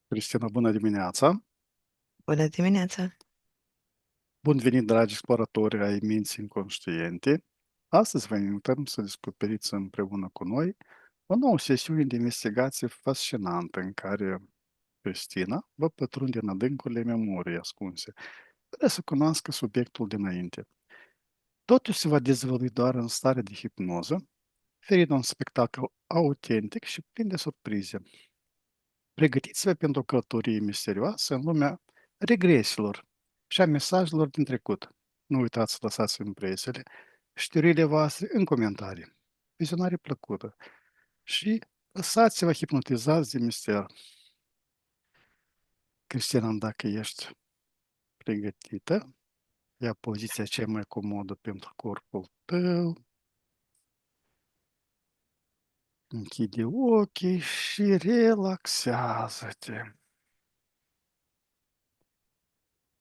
Cristina, bună dimineața! Bună dimineața! Bun venit, dragi exploratori ai minții inconștiente! Astăzi vă invităm să descoperiți împreună cu noi o nouă sesiune de investigație fascinantă în care Cristina vă pătrunde în adâncurile memoriei ascunse, fără să cunoască subiectul dinainte. Totul se va dezvălui doar în stare de hipnoză, oferind un spectacol autentic și plin de surprize. Pregătiți-vă pentru o călătorie misterioasă în lumea regresiilor și a mesajelor din trecut. Nu uitați să lăsați impresiile și teoriile voastre în comentarii. Vizionare plăcută și lăsați-vă hipnotizați de mister. Cristina, dacă ești pregătită, ia poziția cea mai comodă pentru corpul tău, închide ochii și relaxează-te.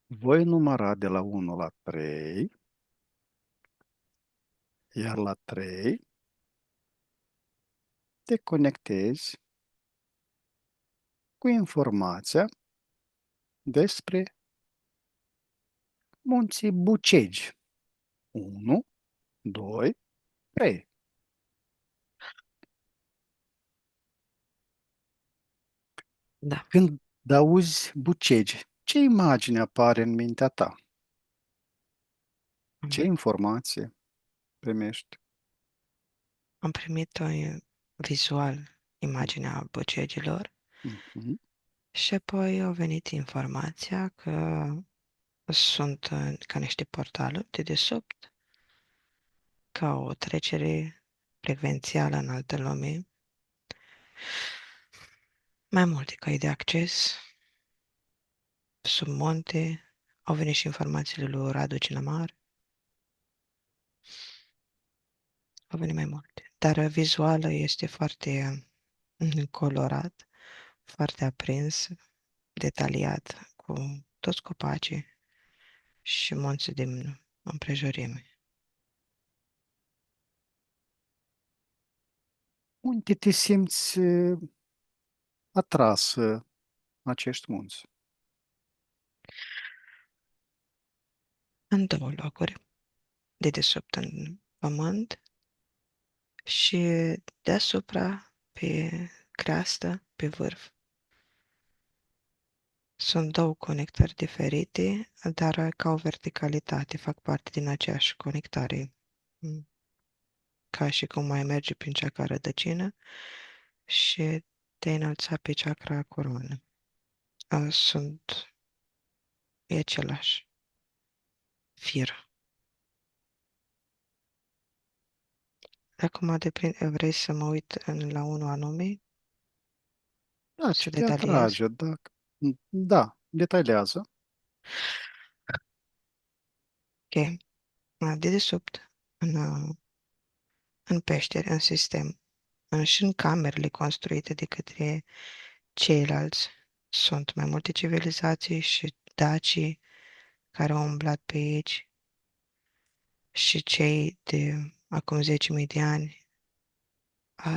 Voi număra de la 1 la 3, iar la 3 te conectezi cu informația despre munții Bucegi. 1, 2, 3. Da, Când auzi Bucegi, ce imagine apare în mintea ta? Ce am, informație primești? am primit vizual imaginea băcegilor Mhm. și apoi a venit informația că sunt ca niște portaluri de desubt, ca o trecere frecvențială în alte lume, mai multe căi de acces, sub monte, au venit și informațiile lui Radu Cinamar, au venit mai multe. Dar vizuală este foarte colorat, foarte aprins, detaliat, cu toți copacii și munții din împrejurime. Unde te simți atras în acești munți? În două locuri, de desubt în pământ și deasupra, pe creastă, pe vârf. Sunt două conectări diferite, dar ca o verticalitate, fac parte din aceeași conectare. Mm, Ca și cum mai merge prin chakra rădăcină și te înălța pe chakra coroană. E același fir. Acum vrei să mă uit la unul anume, Da, să ce te detaliez? atrage? Da, da, detaliază. Ok. De desubt, în peșteri, în sistem, și în camerele construite de către ceilalți, sunt mai multe civilizații și dacii care au umblat pe aici și cei de acum 10.000 de ani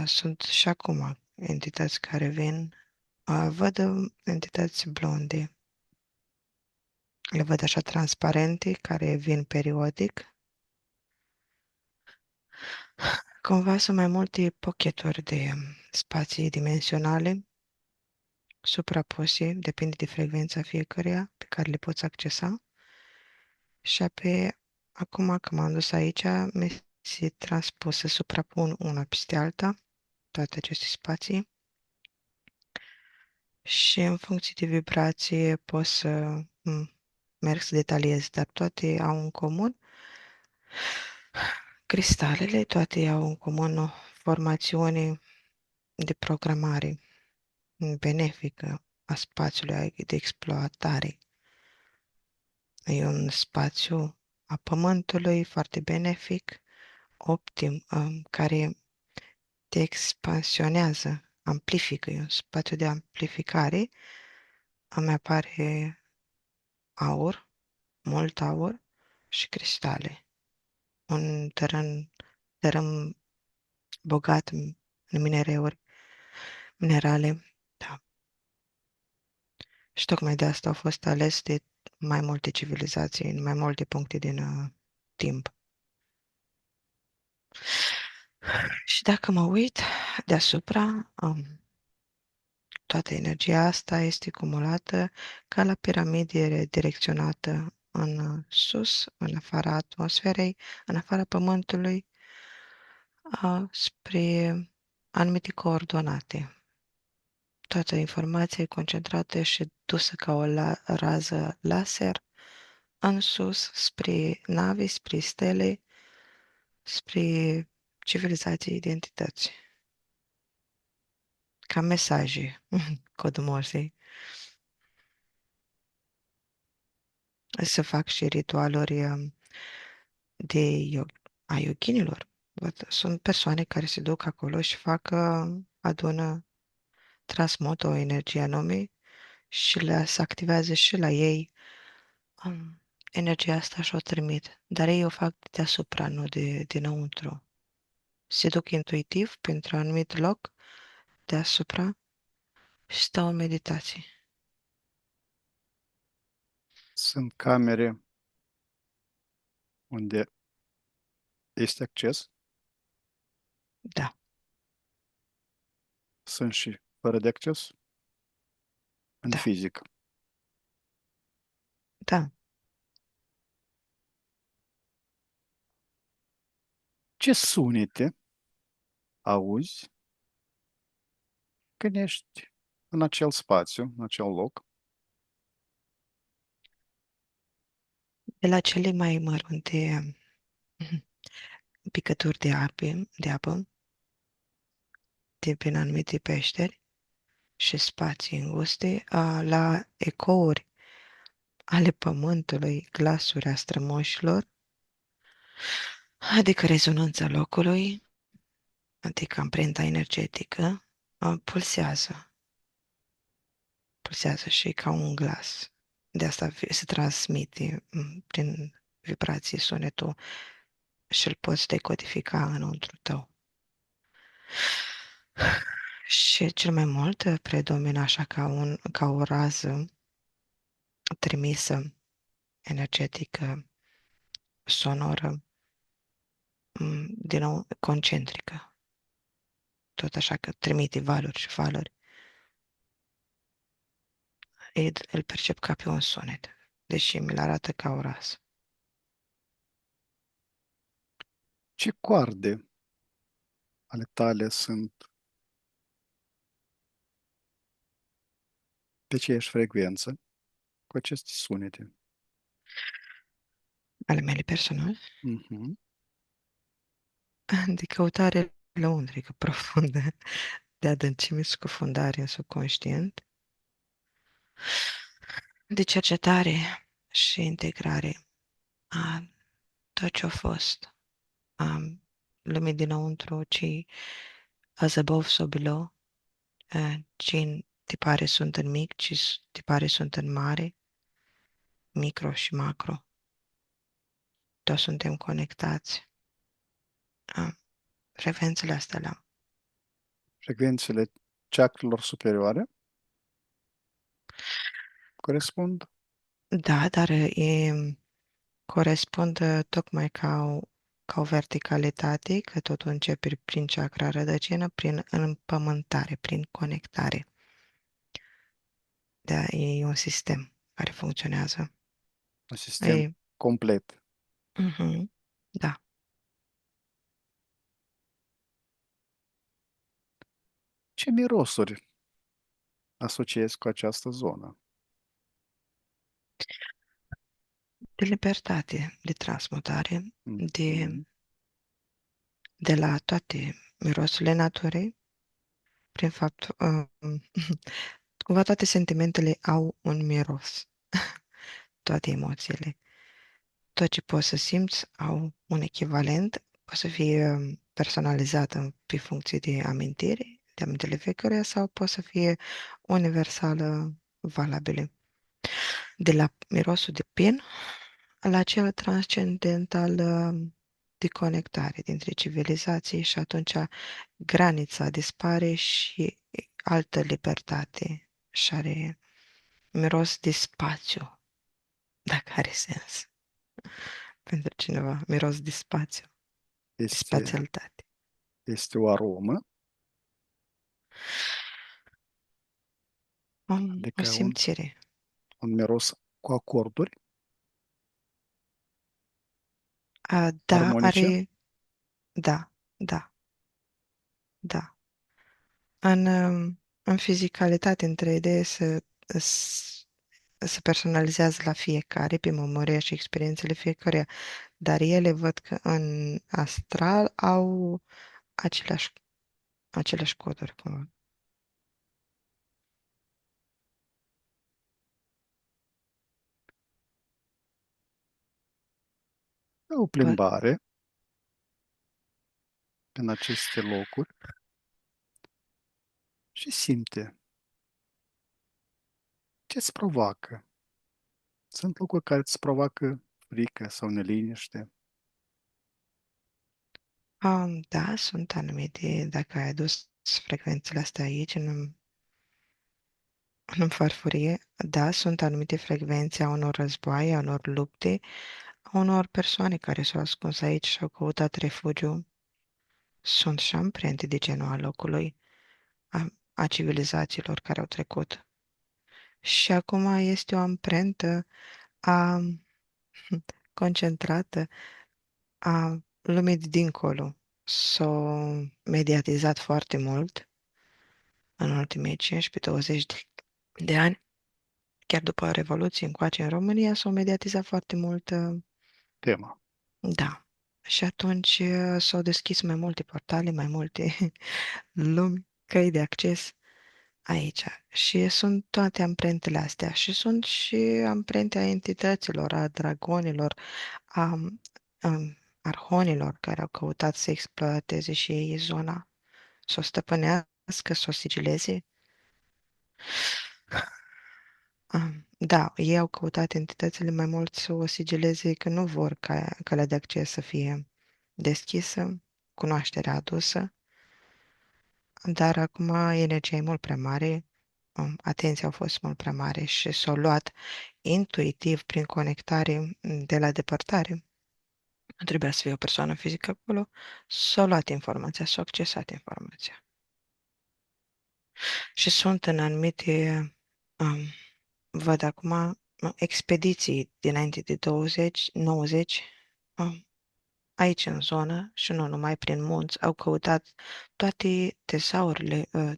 sunt și acum entități care vin. Văd entități blonde, le văd așa transparente, care vin periodic. Cumva sunt mai multe pocheturi de spații dimensionale suprapuse, depinde de frecvența fiecăruia pe care le poți accesa. Și apoi, acum că m-am dus aici, mi se transpus să suprapun una peste alta, toate aceste spații, și în funcție de vibrație pot să merg să detaliez, dar toate au în comun. Cristalele toate au în comun o formațiune de programare benefică a spațiului de exploatare. E un spațiu a Pământului foarte benefic, optim, care te expansionează, amplifică. E un spațiu de amplificare. Îmi apare aur, mult aur și cristale. Un teren bogat în minereuri, minerale. Da. Și tocmai de asta au fost ales de mai multe civilizații, în mai multe puncte din timp. Și dacă mă uit deasupra, toată energia asta este cumulată ca la piramidie direcționată în sus, în afara atmosferei, în afara Pământului, spre anumite coordonate. Toată informația e concentrată și dusă ca o rază laser în sus, spre navi, spre stele, spre civilizații, identități, ca mesaje, cod Morse. Să fac și ritualuri de a yoghinilor. Văd, sunt persoane care se duc acolo și fac, adună, transmut o energie anume și le se activează și la ei energia asta și o trimit. Dar ei o fac deasupra, nu dinăuntru. Se duc intuitiv pentru un anumit loc deasupra și stau în meditație. Sunt camere unde este acces, Da, sunt și fără de acces, în da, fizic. da. Ce sunete auzi când ești în acel spațiu, în acel loc? De la cele mai mărunte picături de apă, de prin anumite peșteri și spații înguste, la ecouri ale pământului, glasuri a strămoșilor, adică rezonanța locului, adică amprenta energetică, pulsează, pulsează și ca un glas. De asta se transmite prin vibrații sunetul și îl poți decodifica înăuntru tău. Și cel mai mult predomină așa ca o rază trimisă energetică, sonoră, din nou concentrică, tot așa că trimite valuri și valuri. Îl percep ca pe un sunet, deși mi-l arată ca o rază. Ce coarde ale tale sunt pe aceeași frecvență cu aceste sunete? Ale mele personale, Mhm. de căutare lăuntrică profundă, de adâncime scufundare în subconștient, de cercetare și integrare a tot ce a fost, a lumii dinăuntru, ci as above, so below, ce tipare sunt în mic, tipare sunt în mare, micro și macro. Toți suntem conectați. Frecvențele astea le-am. Frecvențele chakrelor superioare corespund? Da, dar corespund tocmai ca o verticalitate, că totul începe prin chakra rădăcină, prin împământare, prin conectare. Da, e un sistem care funcționează. Un sistem E, complet. da. Ce mirosuri asociezi cu această zonă? De libertate, de transmutare, Mhm. de la toate mirosurile naturii, prin fapt, cumva toate sentimentele au un miros, toate emoțiile. Tot ce poți să simți au un echivalent, poate să fie personalizat pe funcție de amintire fiecăruia, sau poate să fie universală, valabilă. De la mirosul de pin la cel transcendental, de conectare dintre civilizații, și atunci granița dispare și altă libertate și are Miros de spațiu, dacă are sens pentru cineva. Miros de spațiu, de Este, spațialitate. este o aromă, O adică simțire. un miros cu acorduri Da, armonice. are, da, da, da. În fizicalitate, în 3D, se personalizează la fiecare, pe memoria și experiențele fiecăruia, dar ele văd că în astral au aceleași, aceleași coduri, cumva. O Văd. plimbare în aceste locuri și simte ce îți provoacă. Sunt lucruri care îți provoacă frică sau neliniște. Da, sunt anumite, dacă ai adus frecvențele astea aici, în farfurie, da, sunt anumite frecvențe a unor războaie, a unor lupte, a unor persoane care s-au ascuns aici și au căutat refugiu. Sunt și amprente de genul al locului, a civilizațiilor care au trecut. Și acum este o amprentă a, concentrată a lumii de dincolo. S-a mediatizat foarte mult în ultimii 15-20 de ani. Chiar după Revoluție încoace în România s-a mediatizat foarte mult, Tema. da. Și atunci s-au deschis mai multe portale, mai multe lumi, căi de acces aici. Și sunt toate amprentele astea. Și sunt și amprente a entităților, a dragonilor, a, arhonilor care au căutat să exploateze și ei zona, să o stăpânească, să o sigileze. Da, ei au căutat entitățile mai mult să o sigileze că nu vor ca calea de acces să fie deschisă, cunoașterea adusă, dar acum energia e mult prea mare, atenția a fost mult prea mare și s-au luat intuitiv prin conectare de la depărtare. Nu trebuia să fie o persoană fizică acolo, s-au luat informația, s-au accesat informația. Și sunt în anumite, um, văd acum, expediții dinainte de 90, aici în zonă și nu numai prin munți, au căutat toate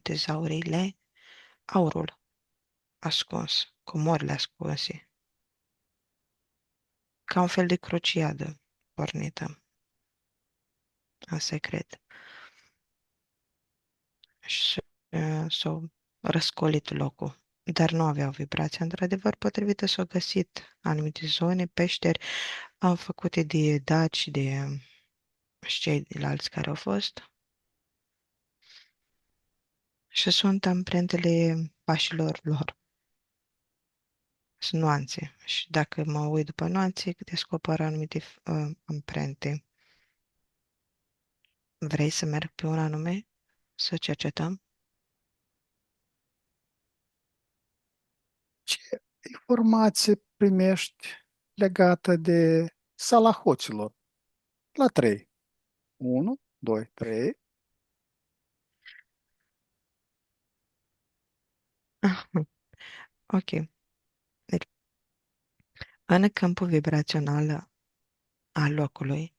tezaurile, aurul ascuns, comorile ascunse, ca un fel de cruciadă pornită în secret. Și s-au răscolit locul, dar nu aveau vibrația într-adevăr potrivită, s-au găsit anumite zone, peșteri, făcute de daci, de și ceilalți care au fost, și sunt amprentele pașilor lor. Sunt nuanțe și dacă mă uit după nuanțe, descoper anumite amprente. Vrei să merg pe un anume? Să cercetăm? Ce informație primești legată de sala hoților? La 3. 1, 2, 3. Ok. Deci, în câmpul vibrațional al locului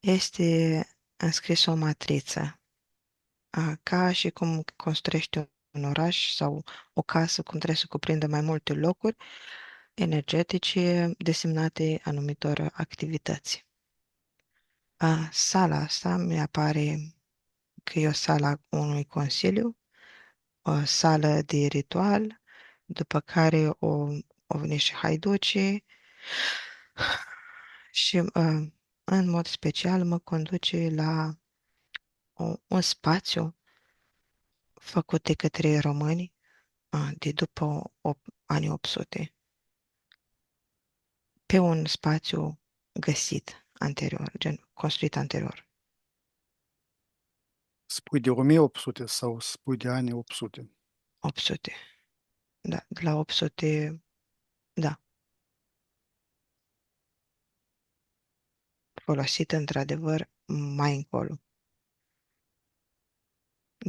este înscris o matriță, ca și cum construiești un oraș sau o casă, cum trebuie să cuprindă mai multe locuri energetice desemnate anumitor activități. Sala asta mi apare că e o sală a unui consiliu, o sală de ritual, după care o vine și haiducii și în mod special mă conduce la un spațiu făcut de către români de după anii 800, pe un spațiu găsit anterior, gen construit anterior. Spui de 1800 sau spui de anii 800? 800. Da, de la 800, da, folosit într-adevăr mai încolo.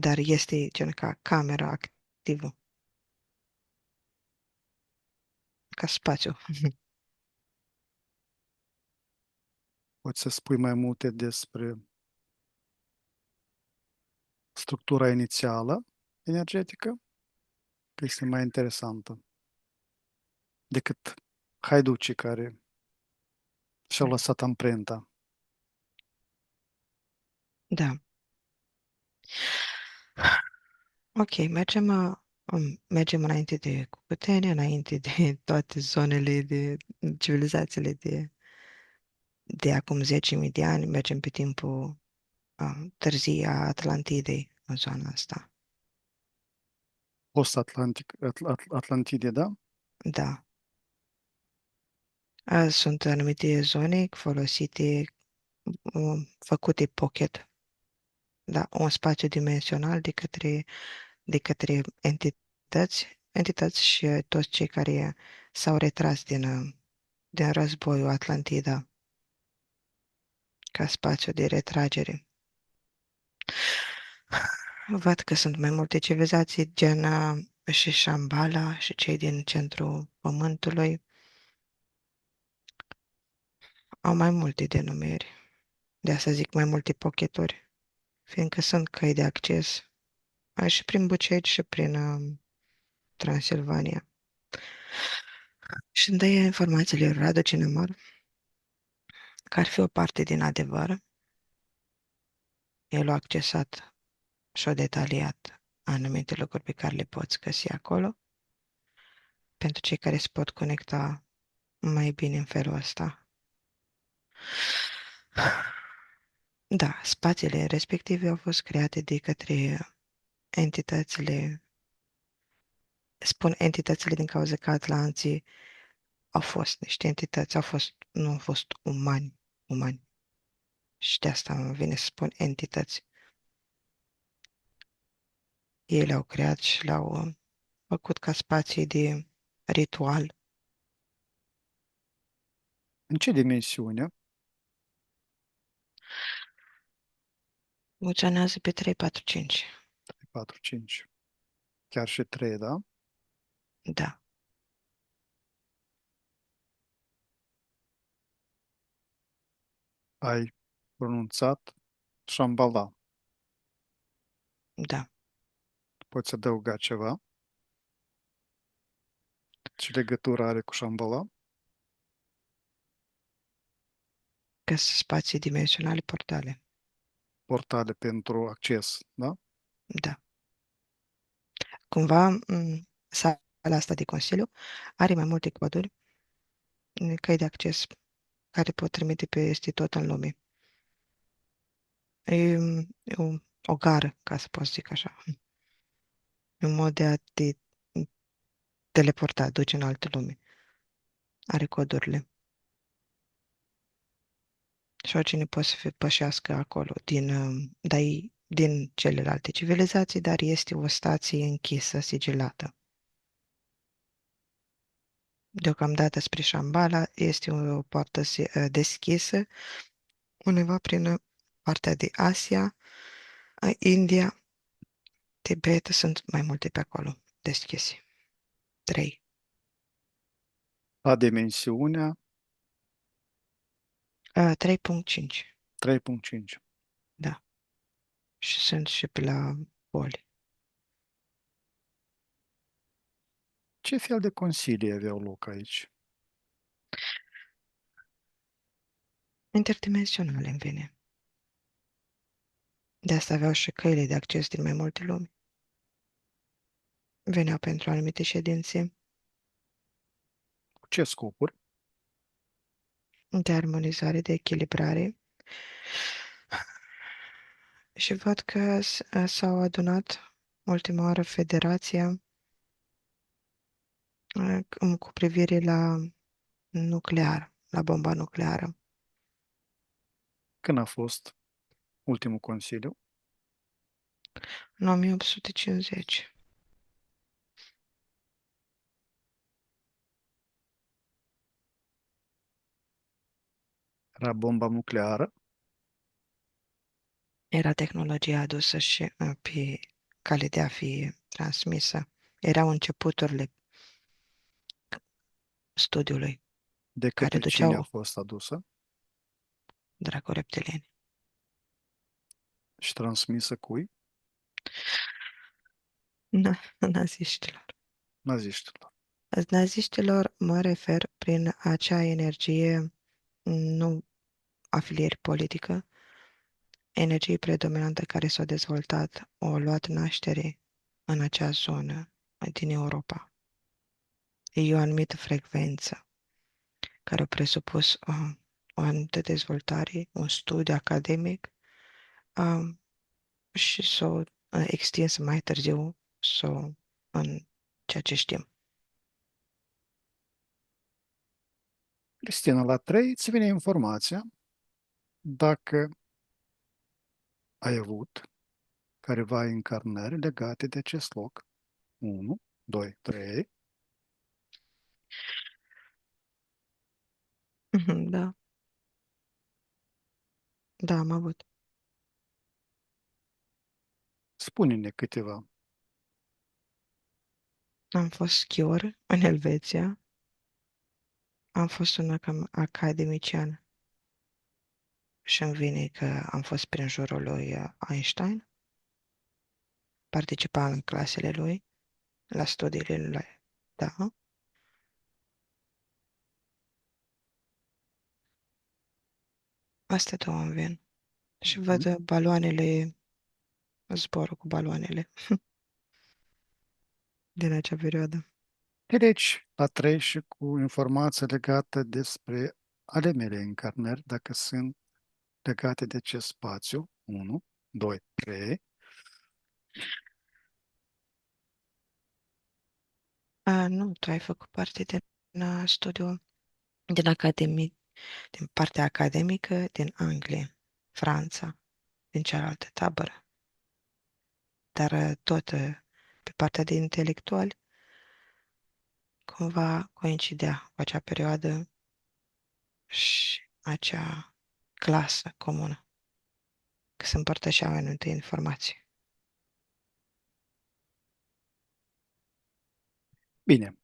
Dar este gen ca camera activă, ca spațiu. Poți să spui mai multe despre structura inițială energetică, că este mai interesantă decât haiducii care și-au lăsat amprenta. Da. Ok, mergem înainte de Cucuteni, înainte de toate zonele de civilizațiile de acum 10.000 de ani, mergem pe timpul târzii a Atlantidei în zona asta. Post-Atlantic, Atlantide, da? Da. Sunt anumite zone folosite, făcute pocket, da, un spațiu dimensional de către entități și toți cei care s-au retras din războiul Atlantida ca spațiu de retragere. Văd că sunt mai multe civilizații, gen și Shambhala și cei din centrul Pământului. Au mai multe denumiri, de asta zic mai multe pocheturi, fiindcă sunt căi de acces și prin Bucegi și prin Transilvania. Și îmi dă informațiile Radu Cinemar, că ar fi o parte din adevăr. El a accesat și a detaliat anumite lucruri pe care le poți găsi acolo, pentru cei care se pot conecta mai bine în felul ăsta. Da, spațiile respective au fost create de către entitățile, spun entitățile din cauza că atlanții au fost niște entități, nu au fost umani. Și de asta îmi vine să spun entități. Ei le-au creat și le-au făcut ca spații de ritual. În ce dimensiune? Funcționează pe 3, 4, 5. 4, 5, chiar și 3, da? Da, Ai pronunțat Shambhala. da. Poți adăuga ceva? Ce legătură are cu Shambhala? Că sunt spații dimensionale portale. Portale pentru acces, da? Da. Cumva, sala asta de Consiliu are mai multe coduri, căi de acces care pot trimite peste tot în lume. E o gară, ca să pot zic așa. E un mod de a te teleporta, duce în alte lume. Are codurile. Și oricine poate să pășească acolo din celelalte civilizații, dar este o stație închisă, sigilată. Deocamdată spre Shambhala este o poartă deschisă undeva prin partea de Asia, India, Tibet, sunt mai multe pe acolo deschise. 3. La dimensiunea 3.5, 3.5. da. Și sunt și pe la boli. Ce fel de consilii aveau loc aici? Interdimensionale îmi vine. De asta aveau și căile de acces din mai multe lumi. Veneau pentru anumite ședințe Cu ce scopuri? de armonizare, de echilibrare și văd că s-au adunat ultima oară federația cu privire la nuclear, la bomba nucleară. Când a fost ultimul consiliu? În 1850. Era bomba nucleară, Era tehnologia adusă și pe cale de a fi transmisă. Erau începuturile studiului de care către cine a duceau fost adusă dracu reptilieni. și transmisă cui? Naziștilor. Naziștilor. Naziștilor mă refer prin acea energie, nu afiliere politică, energie predominantă care s-a dezvoltat, o luat naștere în acea zonă din Europa. E o anumită frecvență care a presupus o anumită dezvoltare, un studiu academic um, și s-a extins mai târziu în ceea ce știm. Cristina, la 3 îți vine informația dacă ai avut careva încarnări legate de acest loc. 1, 2, 3. Mhm, da, da, am avut. Spune-ne câteva. Am fost schior în Elveția, am fost un academician și îmi vine că am fost prin jurul lui Einstein, participam în clasele lui, la studiile lui, da. Astea două îmi vin. Și Mhm. văd baloanele, zborul cu baloanele din acea perioadă. Treci la 3 și cu informații legate despre ale mele încarnări, dacă sunt legate de acest spațiu. 1, 2, 3. Nu, tu ai făcut parte din studiu din academie, din partea academică din Anglia, Franța, din cealaltă tabără. Dar tot pe partea de intelectuali cumva coincidea cu acea perioadă și acea clasă comună, că se împărtășeau anumite informații. Bine,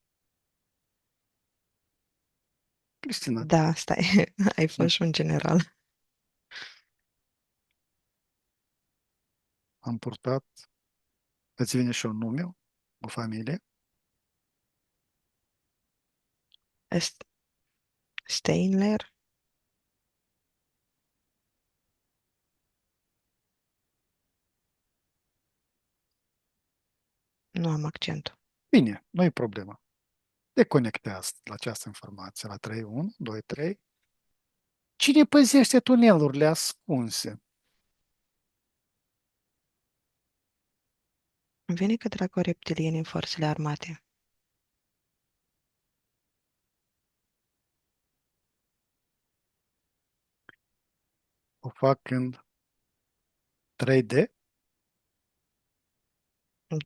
Cristina, Da, stai, ai fost și un general. am purtat, îți vine și un nume, o familie. Est- Steinler, nu am accentul. Bine, nu e problemă. Deconectează la această informație la 3, 1, 2, 3. Cine păzește tunelurile ascunse? Îmi vine că dracu reptilieni în forțele armate. O fac în 3D?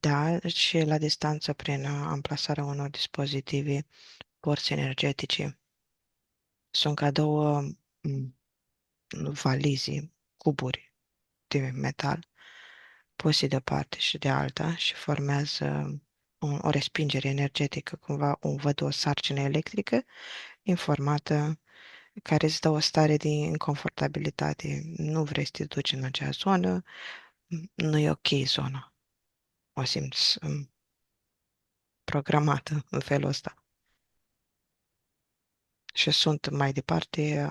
Da, și la distanță prin amplasarea unor dispozitive, porți energetice. Sunt ca două valizi, cuburi de metal, puse de o parte și de alta și formează o respingere energetică, cumva văd o sarcină electrică informată care îți dă o stare de inconfortabilitate. Nu vrei să te duci în acea zonă, nu e ok zona. O simți programată în felul ăsta. Și sunt mai departe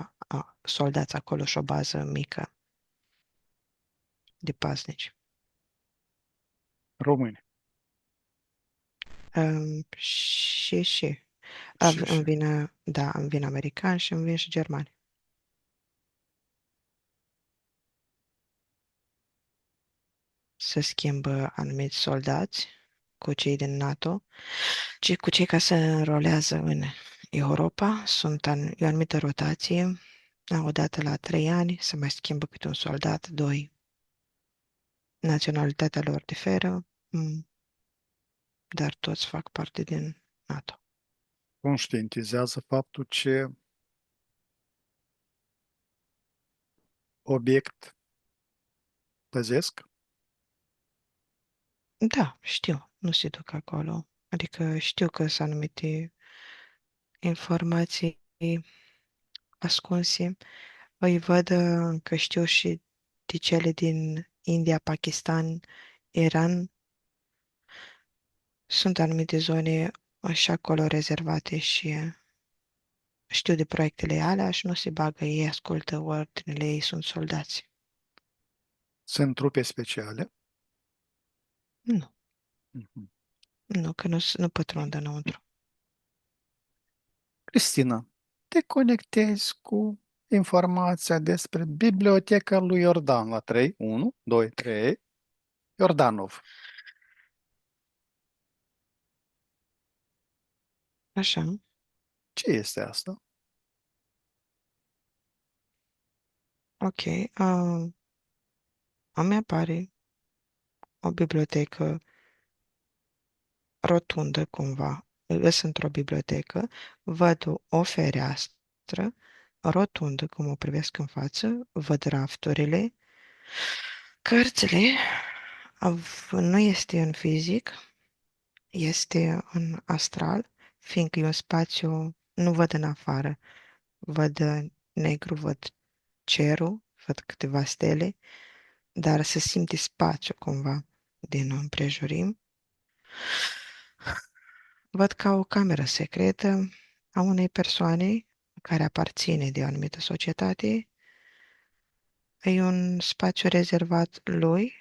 soldați acolo și o bază mică de paznici. Români. Și. Și. Îmi vin, da, îmi vin americani și îmi vin și germani. Se schimbă anumiți soldați cu cei din NATO, ci cu cei care se înrolează în Europa. E o anumită rotație. Odată la 3 ani se mai schimbă câte un soldat, doi. Naționalitatea lor diferă, dar toți fac parte din NATO. Conștientizează faptul ce obiect păzesc? Da, știu, nu se duc acolo. Adică știu că sunt anumite informații ascunse. Îi văd că știu și de cele din India, Pakistan, Iran. Sunt anumite zone și acolo rezervate și știu de proiectele alea și nu se bagă, ei ascultă ordinele, ei sunt soldați. Sunt trupe speciale? Nu, Mhm. nu, că nu pătrund înăuntru. Cristina, te conectezi cu informația despre Biblioteca lui Iordan la 3, 1, 2, 3, Iordanov. Așa, Ce este asta? ok. Îmi apare o bibliotecă rotundă cumva. Îs într-o bibliotecă, văd o fereastră rotundă, cum o privesc în față, văd rafturile, cărțile, nu este în fizic, este în astral, fiindcă e un spațiu, nu văd în afară, văd negru, văd cerul, văd câteva stele, dar se simte spațiu cumva din împrejurim. Văd ca o cameră secretă a unei persoane care aparține de o anumită societate. E un spațiu rezervat lui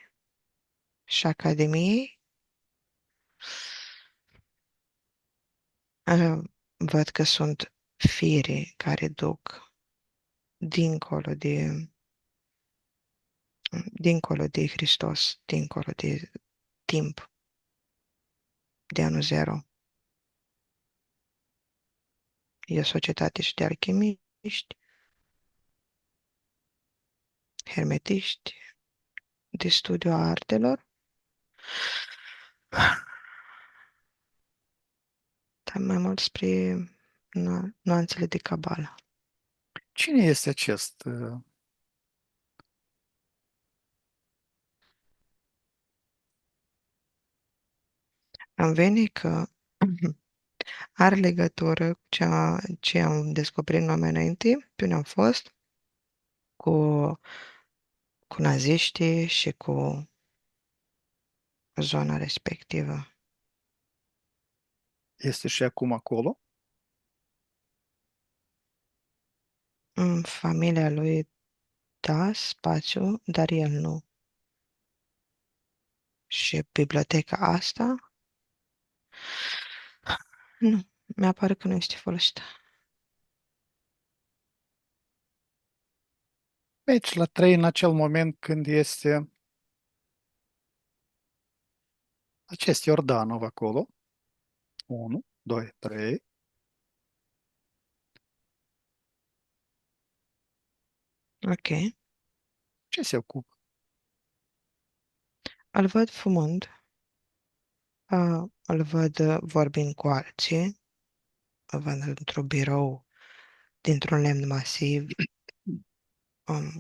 și Academiei. Văd că sunt fire care duc dincolo de, dincolo de Hristos, dincolo de timp, de anul zero. E o societate și de alchimiști, hermetiști, de studiu a artelor, dar mai mult spre nuanțele de cabala. Cine este acest? Îmi vine că are legătură cu ce am descoperit noi mai înainte, pe unde am fost, cu, cu naziștii și cu zona respectivă. Este și acum acolo? În familia lui, da, spațiu, dar el nu. Și biblioteca asta, nu, mi-a pare că nu este folosită. Deci la 3 în acel moment când este acest Iordanov acolo. 1, 2, 3. Ok. Ce se ocupă? Îl văd fumând, îl văd vorbind cu alții, îl văd într-un birou dintr-un lemn masiv,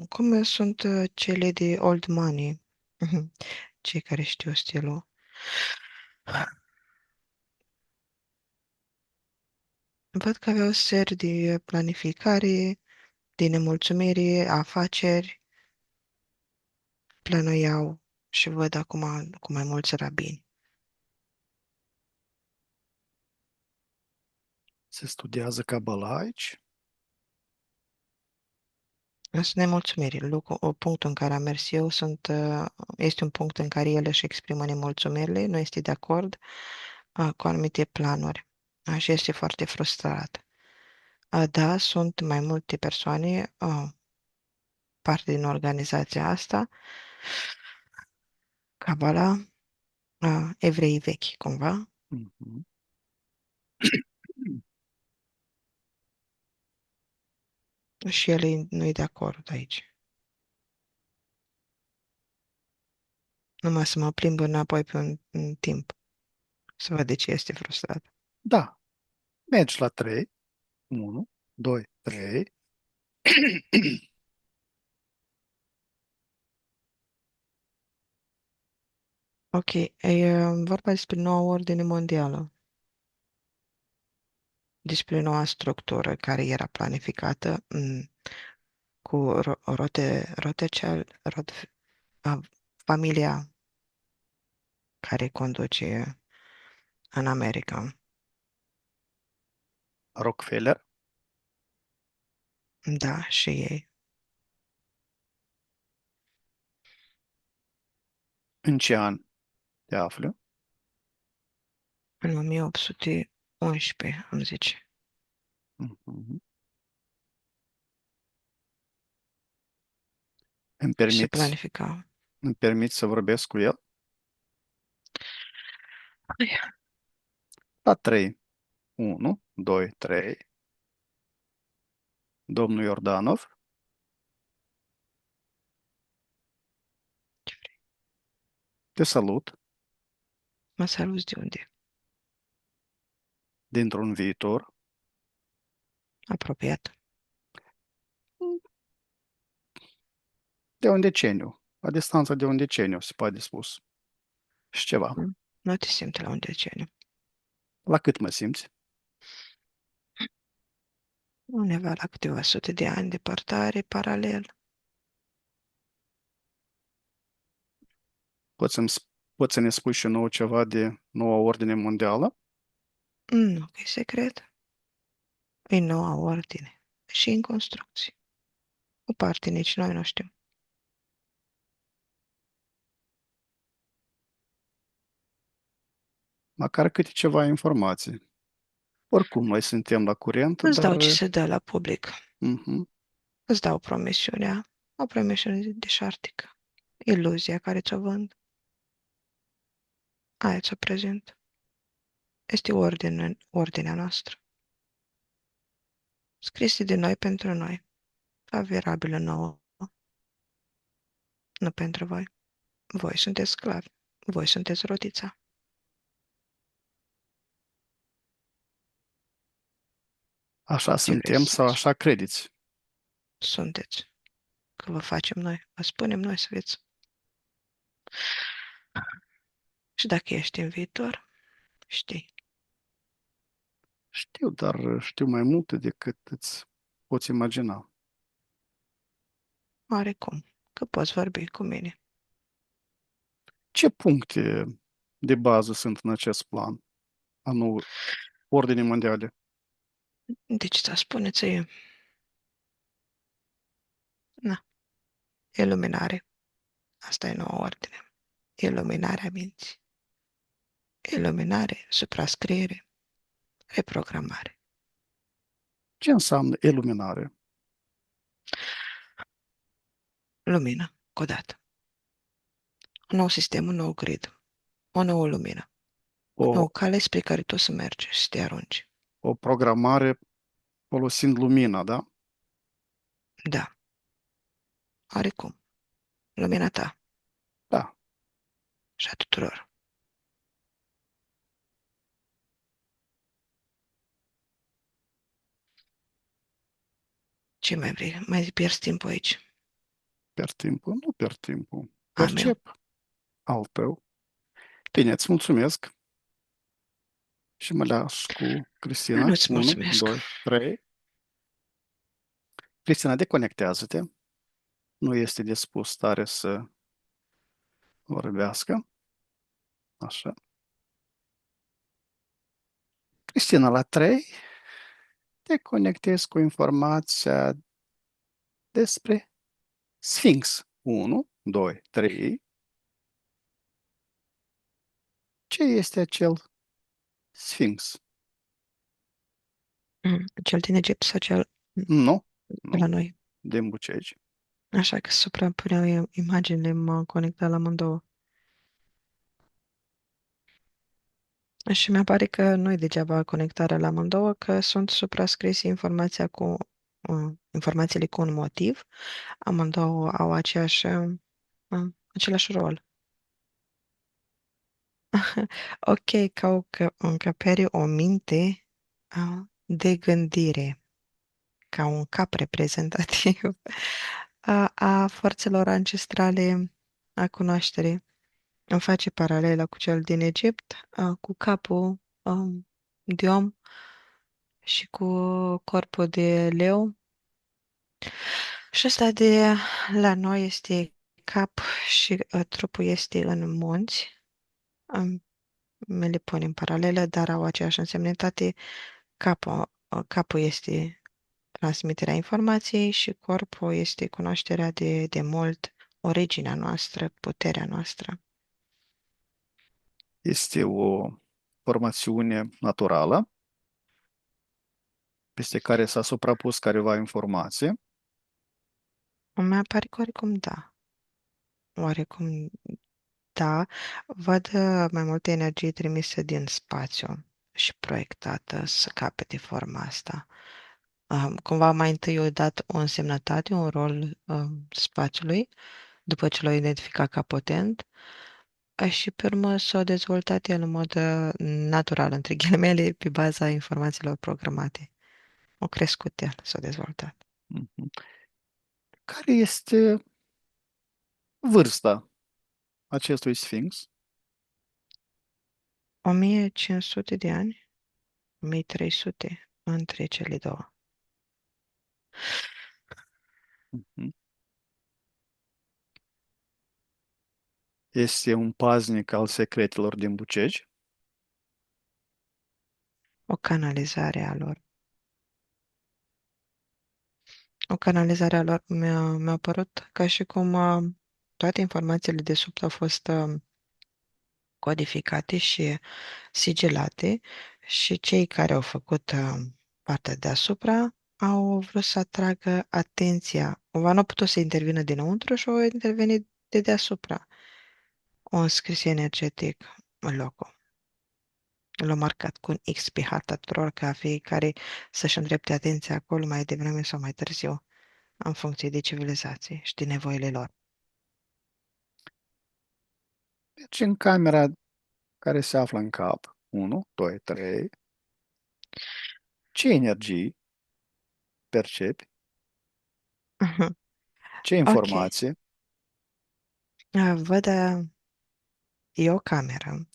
cum sunt cele de old money, mhm, cei care știu stilul. Văd că avea o serie de planificare, de nemulțumiri, afaceri, plănuiau și văd acum cu mai mulți rabini. Se studiază Kabbalah aici? Sunt nemulțumiri. Punctul în care am mers eu este un punct în care el își exprimă nemulțumirile, nu este de acord cu anumite planuri și este foarte frustrat. Da, sunt mai multe persoane, parte din organizația asta, Kabbalah, evrei vechi, cumva, Mhm. și el nu e de acord aici. Numai să mă plimb înapoi pe un timp, să văd de ce este frustrat. Da, mergi la 3. 1, 2, 3. Ok, e vorba despre noua ordine mondială, despre noua structură care era planificată cu a, familia care conduce în America. Rockefeller. Da, și ei. În ce an te afli? În 1811, îmi zice, Mhm. Îmi se permiți, planifica. îmi permiți să vorbesc cu el? La 3. 1, 2, 3. Domnul Iordanov, te salut Mă saluți de unde? dintr-un viitor Apropiat. de un deceniu, la distanță de un deceniu, se poate spus. Și ceva. Nu te simte la un deceniu. La cât mă simți? Undeva la câteva sute de ani departare, paralel. Poți, poți să ne spui și nouă ceva de noua ordine mondială? Nu, că e secret. E noua ordine. Și în construcții. O parte nici noi nu știm. Măcar câte ceva informații. Oricum, noi suntem la curent, Îți dau ce dar se dă la public. mhm, Îți dau promisiunea. O promisiune deșartică. Iluzia care ți-o vând. Aia ți-o prezint. Este ordinea noastră. Scrisă de noi pentru noi. Favorabilă nouă. Nu pentru voi. Voi sunteți sclavi. Voi sunteți rotița. așa Ce vrei suntem să sau faci? așa credeți. Sunteți. Că vă facem noi. Vă spunem noi să fiți. Și dacă ești în viitor, știi. Știu, dar știu mai multe decât îți poți imagina. Oarecum. Că poți vorbi cu mine. Ce puncte de bază sunt în acest plan, a nou ordine mondiale? Deci să spuneți, na, iluminare. Asta e noua ordine. Iluminarea minții. Iluminare, suprascriere, reprogramare. Ce înseamnă iluminare? Lumină, codată. Un nou sistem, un nou grid, o nouă lumină, o O, nouă cale spre care tu să mergi și să te arunci. o programare folosind lumina, da? Da, oarecum. Lumina ta Da. și a tuturor. Ce mai vrei? Mai pierzi timpul aici. Pierd timpul? Nu pierd timpul. A meu. Percep al tău. Bine, îți mulțumesc și mă las cu Cristina. Nu-ți 1, mulțumesc. 2, 3. Cristina, deconectează-te. Nu este dispus stare să vorbească. Așa. Cristina, la 3, te conectezi cu informația despre Sphinx. 1, 2, 3. Ce este acel Sphinx? Cel din Egipt sau cel Nu, de la nu, noi. din Bucegi. Așa că suprapuneau imaginile, mă conecta la amândouă. Și mi-apare că nu e degeaba conectarea la amândouă, că sunt suprascrise informațiile cu un motiv. Amândouă au același rol. Ok, ca o încăpere, o minte de gândire, ca un cap reprezentativ a forțelor ancestrale a cunoașterii. Îmi face paralelă cu cel din Egipt, cu capul de om și cu corpul de leu. Și ăsta de la noi este cap și trupul este în munți. Um, Me le pun în paralelă, dar au aceeași însemnătate. Capul este transmiterea informației și corpul este cunoașterea de mult, originea noastră, puterea noastră. Este o formațiune naturală peste care s-a suprapus careva informație. Îmi apare că oarecum da. Oarecum da. Văd mai multă energie trimisă din spațiu și proiectată să capete forma asta. Cumva mai întâi i-a dat o însemnătate, un rol spațiului, după ce l-a identificat ca potent, și pe urmă s-a dezvoltat el în mod natural, între ghilimele, pe baza informațiilor programate. O crescut el, s-a dezvoltat. Mhm. Care este vârsta acestui sfinx? 1500 de ani, 1300 între cele două. Mhm. Este un paznic al secretelor din Bucegi. O canalizare a lor. O canalizare a lor mi-a părut ca și cum toate informațiile de sub au fost codificate și sigilate și cei care au făcut partea deasupra au vrut să atragă atenția. Cumva nu au putut să intervină dinăuntru și au intervenit de deasupra. O înscris energetic în locul. L-au marcat cu un X pe harta tuturor ca fiecare să-și îndrepte atenția acolo mai devreme sau mai târziu, în funcție de civilizație și de nevoile lor. Deci în camera care se află în cap, 1, 2, 3, ce energii percepi, ce Ok. informație, Văd, e o cameră.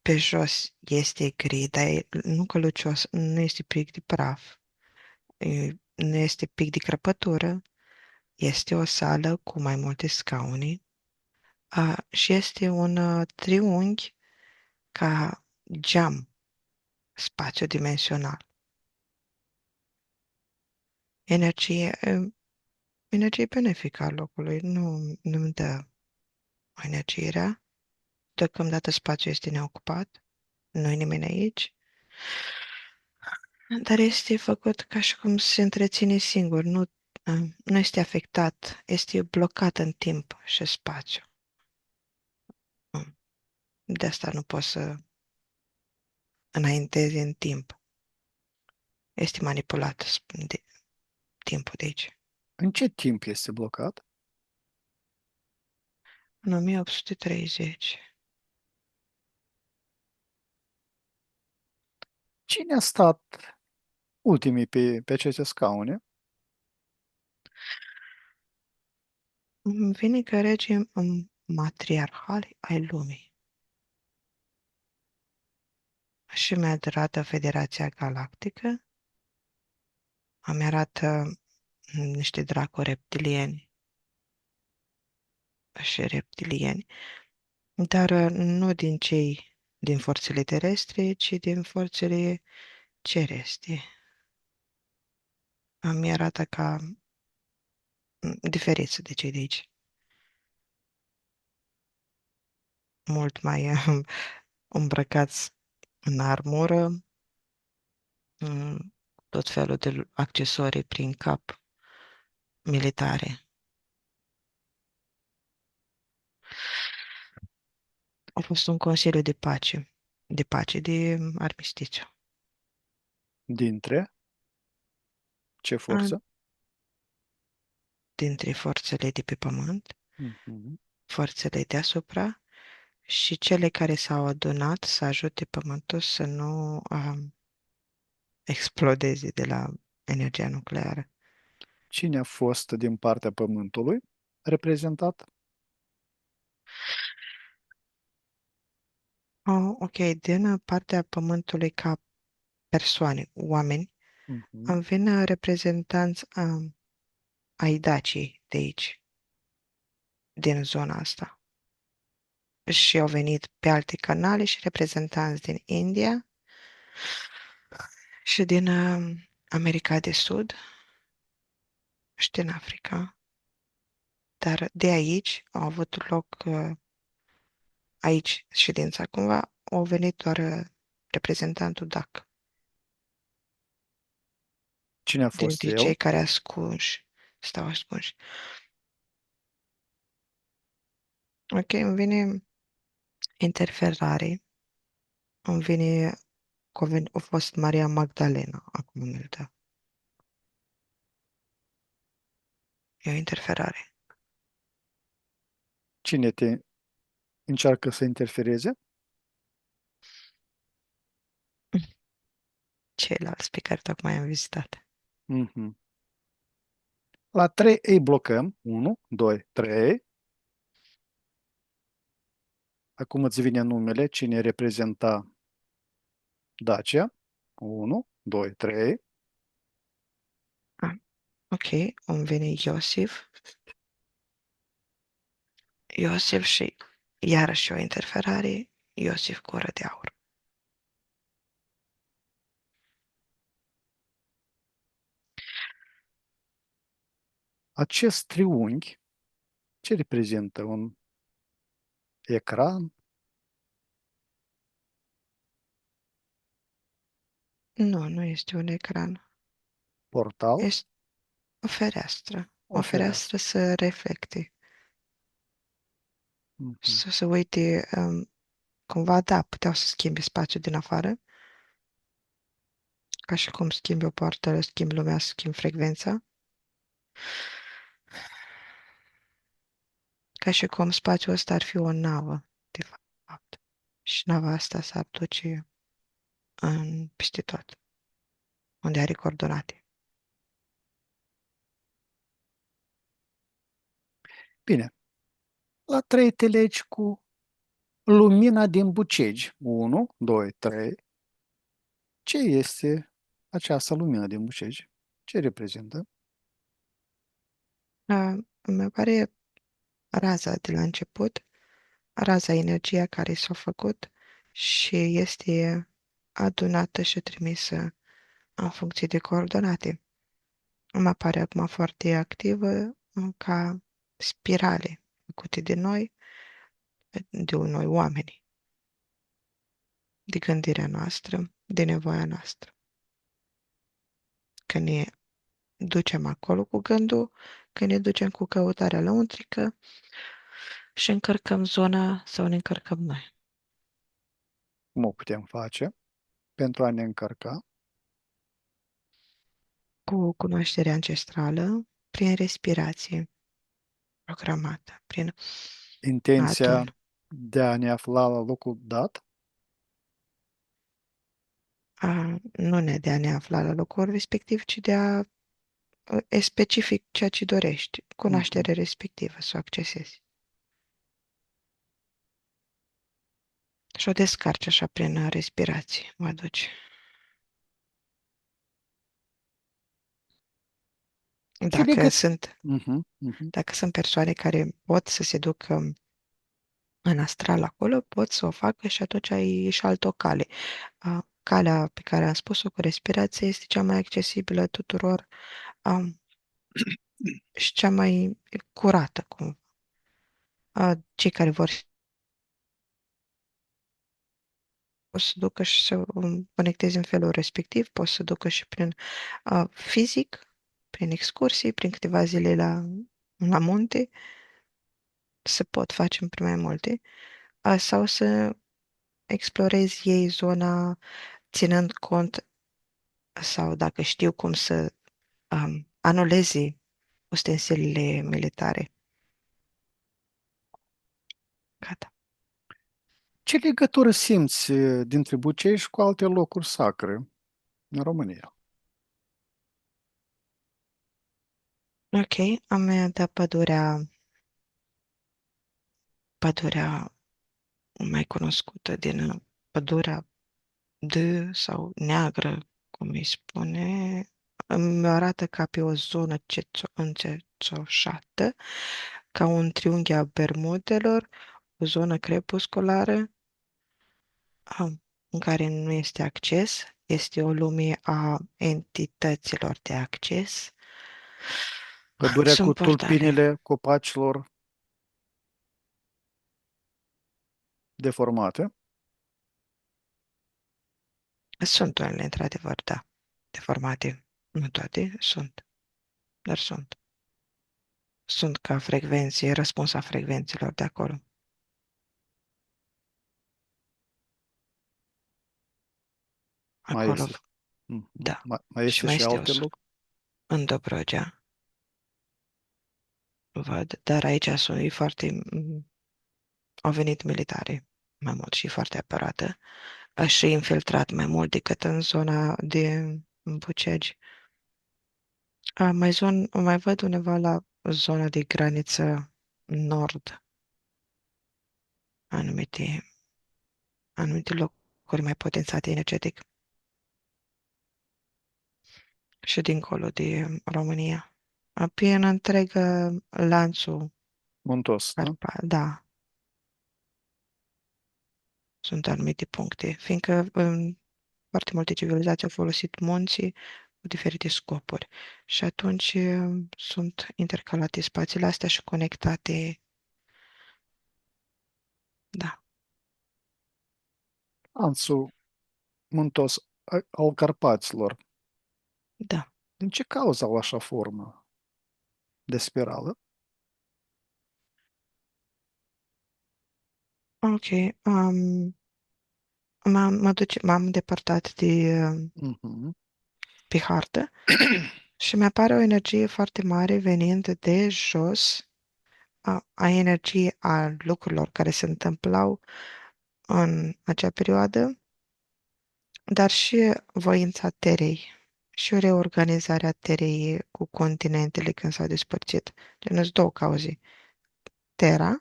Pe jos este gri, dar nu călucios, nu este pic de praf, nu este pic de crăpătură, este o sală cu mai multe scaune și este un triunghi ca geam spațiu dimensional. Energie, energie benefică a locului, nu îmi dă o energie rea. Deocamdată spațiul este neocupat, nu e nimeni aici, dar este făcut ca și cum se întreține singur, nu este afectat, este blocat în timp și spațiu. Mm. De asta nu poți să înaintezi în timp. Este manipulat de timpul de aici. în ce timp este blocat, În 1830. cine a stat ultimii pe aceste scaune, Îmi vine că regim matriarhal ai lumii și mi-arată Federația Galactică, îmi arată niște dracu reptilieni și reptilieni, dar nu din cei din forțele terestre, ci din forțele cerestre. Mi arată ca diferiți de cei de aici, mult mai îmbrăcați în armură, tot felul de accesorii prin cap militare. A fost un consiliu de armistițiu. dintre ce A, forță? dintre forțele de pe pământ, Mhm. forțele deasupra și cele care s-au adunat să ajute pământul să nu explodeze de la energia nucleară. Cine a fost din partea Pământului reprezentat? Oh, ok, din partea pământului ca persoane, oameni, Mhm. îmi vin reprezentanți ai Dacii de aici, din zona asta. Și au venit pe alte canale și reprezentanți din India și din America de Sud și din Africa. Dar de aici au avut loc aici ședința cumva, au venit doar reprezentantul DAC, Cine a fost dintre el? cei care stau ascunși. Ok, îmi vine interferare, îmi vine a fost Maria Magdalena, acum îmi uită. E o interferare. Cine te încearcă să interfereze? Ceilalți pe care tocmai am vizitat. Mhm. La 3 îi blocăm. 1, 2, 3. Acum îți vine numele, cine reprezenta Dacia. 1, 2, 3. Ah, ok, îmi vine Iosif. Iosif și iarăși o interferare. Iosif Gură de Aur. Acest triunghi, ce reprezintă? Un ecran, Nu, nu este un ecran. portal, Este o fereastră. o O fereastră fereastră. să reflecte. Mhm. Să se uite cumva, da, puteau să schimbi spațiul din afară. Ca și cum schimbi o poartă, schimbi lumea, schimbi frecvența. Ca și cum spațiul ăsta ar fi o navă, de fapt. Și nava asta s-ar duce peste tot, unde are coordonate. Bine. La 3 te legi cu lumina din bucegi. 1, 2, 3. Ce este această lumină din bucegi? Ce reprezintă? Mi pare raza de la început, raza, energia care s-a făcut și este adunată și trimisă în funcție de coordonate. Îmi apare acum foarte activă ca spirale făcute de noi, de noi oameni, de gândirea noastră, de nevoia noastră. Că ne ducem acolo cu gândul, că ne ducem cu căutarea lăuntrică și încărcăm zona sau ne încărcăm noi. Cum o putem face pentru a ne încărca? Cu cunoaștere ancestrală, prin respirație programată, prin Intenția adun. de a ne afla la locul dat? Nu ne de a ne afla la locul respectiv, ci de a e specific ceea ce dorești, Mhm. cunoaștere respectivă, să o accesezi. Și o descarci așa prin respirație, mă duci. Ce Dacă legătură? sunt, Mhm, mhm. dacă sunt persoane care pot să se ducă în astral acolo, pot să o facă și atunci ai și altă cale. Calea pe care am spus-o cu respirație este cea mai accesibilă tuturor și cea mai curată, cum cei care vor pot să ducă și să conecteze în felul respectiv, pot să ducă și prin fizic, prin excursii, prin câteva zile la munte, se pot face în mai multe, sau să explorezi ei zona ținând cont sau dacă știu cum să anuleze ustensilele militare. Gata. Ce legătură simți dintre Bucești cu alte locuri sacre în România? Ok, am dat pădurea mai cunoscută din pădurea D sau neagră, cum îi spune, îmi arată ca pe o zonă încețoșată, ca un triunghi a Bermudelor, o zonă crepusculară, în care nu este acces, este o lume a entităților de acces. Pădurea cu Sunt portale. tulpinile copacilor deformate. Sunt unele, într-adevăr, da, deformate. Nu toate sunt, dar sunt. Sunt ca frecvenții, răspuns a frecvențelor de acolo. Mai Acolo, este. Mhm. da. Mai Și este mai și este alte lucruri. în Dobrogea, văd, dar aici sunt e foarte, au venit militari mai mult și foarte apărată. Și infiltrat mai mult decât în zona de Bucegi. Mai văd undeva la zona de graniță nord, anumite, anumite locuri mai potențate energetic și dincolo de România. Pe în întreg lanțul Muntos, da? Da, sunt anumite puncte, fiindcă foarte multe civilizații au folosit munții cu diferite scopuri și atunci sunt intercalate spațiile astea și conectate, da, Anțul muntos al Carpaților. da. Din ce cauză au așa formă de spirală? Ok, m-am îndepărtat de Mhm. pe hartă și mi-apare o energie foarte mare venind de jos, a energiei a lucrurilor care se întâmplau în acea perioadă, dar și voința Terei și o reorganizare a Terei cu continentele când s-au despărțit. Deci sunt două cauze. Terra,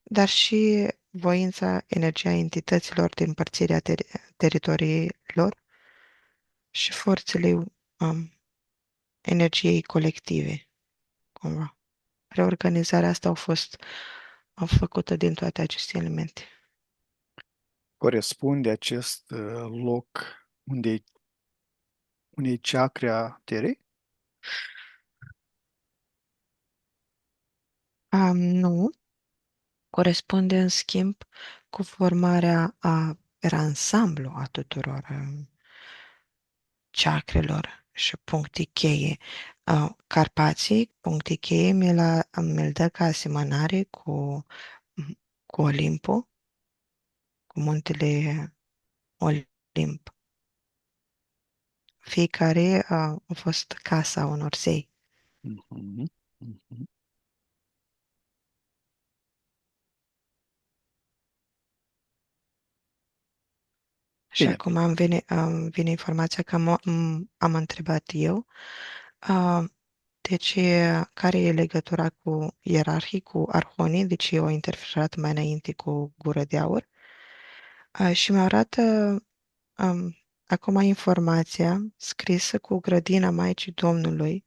dar și voința, energia entităților de împărțire a teritoriilor și forțele energiei colective, cumva. Reorganizarea asta a făcută din toate aceste elemente. Corespunde acest loc unde unei chakre Terei? Nu, corespunde în schimb cu formarea per ansamblu a tuturor chakrelor și puncte cheie. Carpații, puncte cheie, mi-l dă ca asemănare cu Olimpul, cu muntele Olimp. Fiecare a fost casa unor zei. Mhm. Mhm. Și Bine, acum vine informația că am întrebat eu, uh, deci care e legătura cu ierarhii, cu arhonii, deci eu au interferat mai înainte cu gură de aur. Și mi arată acum informația scrisă cu grădina Maicii Domnului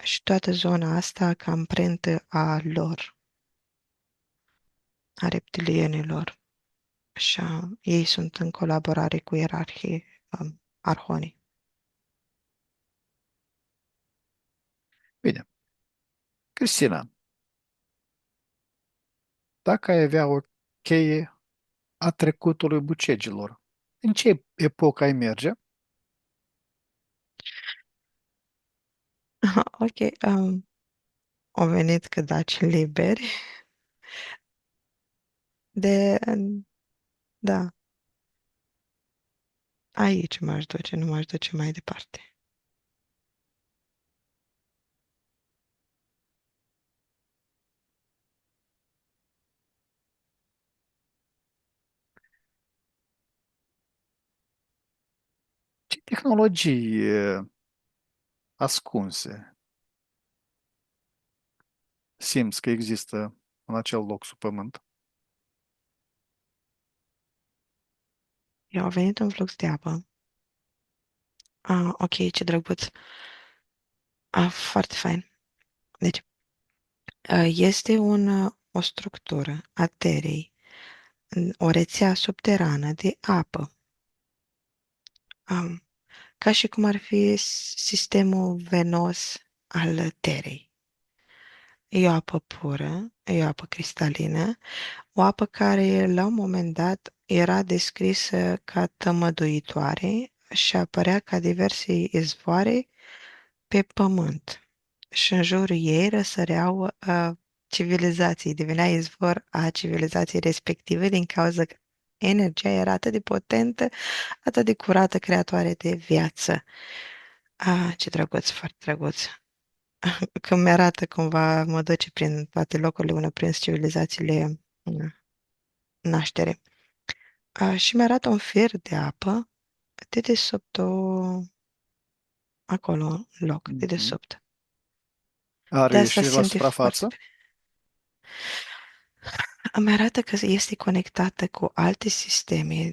și toată zona asta ca amprentă a lor, a reptilienilor. Și ei sunt în colaborare cu ierarhii arhonii. bine. Cristina, dacă ai avea o cheie a trecutului bucegilor, în ce epocă ai merge? Ok, au venit că daci liberi de, da, aici m-aș duce, nu m-aș duce mai departe. Ce tehnologii ascunse simți că există în acel loc sub pământ? A venit un flux de apă. Ok, ce drăguț. Foarte fain. Deci, este o structură a Terei, o rețea subterană de apă, um, ca și cum ar fi sistemul venos al Terei. E o apă pură, e o apă cristalină, o apă care la un moment dat era descrisă ca tămăduitoare și apărea ca diverse izvoare pe pământ. Și în jurul ei răsăreau civilizații, devenea izvor a civilizației respective din cauza că energia era atât de potentă, atât de curată, creatoare de viață. Ce drăguț, foarte drăguț. Când mi-arată cumva, mă duce prin toate locurile unde prins civilizațiile naștere. Și mi-arată un fir de apă de desubt acolo, un loc, de Mhm. desubt. De Are asta se ieșiri la simte foarte suprafață? bine. Îmi arată că este conectată cu alte sisteme,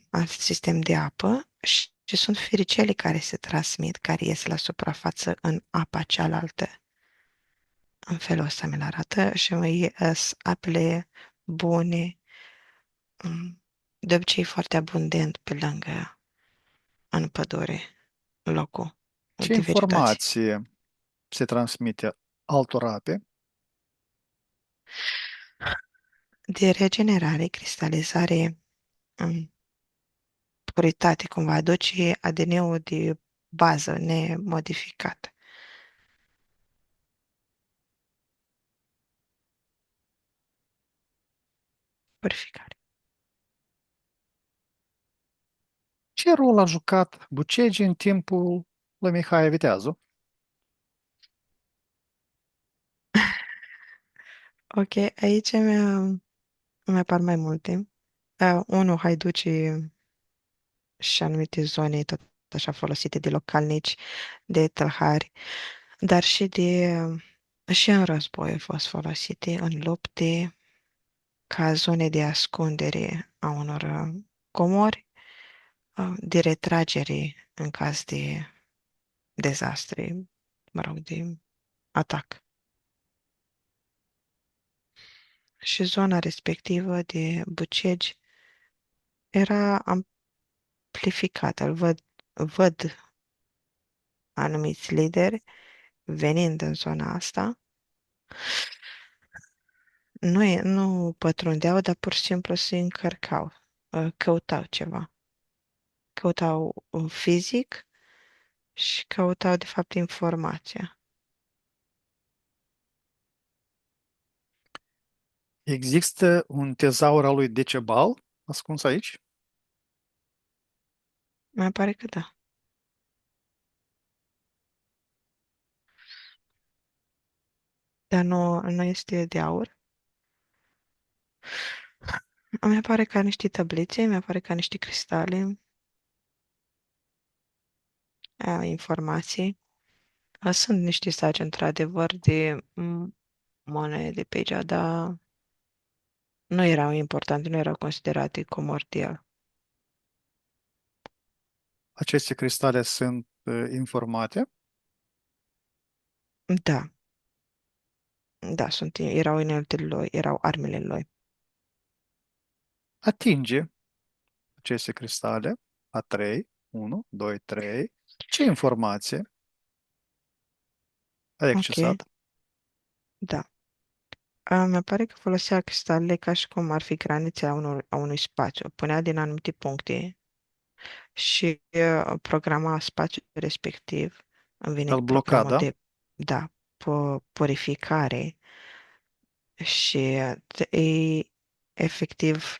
alt sistem de apă și sunt firicele care se transmit, care ies la suprafață în apa cealaltă. În felul ăsta mi-l arată și mai ies apele bune, de obicei foarte abundent pe lângă, în pădure, locul Ce de vegetație. informație se transmite altor ape? De regenerare, cristalizare, puritate, cumva aduce ADN-ul de bază nemodificat. Purificare. Ce rol a jucat Bucegi în timpul lui Mihai Viteazu? Ok, aici mi apar mai multe. Unul, haiducii și anumite zone tot așa folosite de localnici, de tâlhari, dar și în război au fost folosite în lupte ca zone de ascundere a unor comori, de retragere în caz de dezastre, mă rog, de atac. Și zona respectivă de Bucegi era amplificată. Văd anumiți lideri venind în zona asta. Nu pătrundeau, dar pur și simplu se încărcau, căutau ceva. Căutau fizic și căutau, de fapt, informația. Există un tezaur al lui Decebal ascuns aici? Mai pare că da. Dar nu este de aur. Mi pare ca niște tablițe, mi pare ca niște cristale, informații. Sunt niște sagi, într-adevăr, de monede pe aici, dar nu erau importante, nu erau considerate comordial. Aceste cristale sunt informate. Da, da, erau ineltele lui, erau armele lui. Atinge aceste cristale. A 3, 1, 2, 3. Ce informație ai Ok, accesat? da. Mi pare că folosea cristalele ca și cum ar fi granițe a unui spațiu. Punea din anumite puncte și programa spațiul respectiv. Îmi vine Îl bloca, programul da? de, da, purificare și e efectiv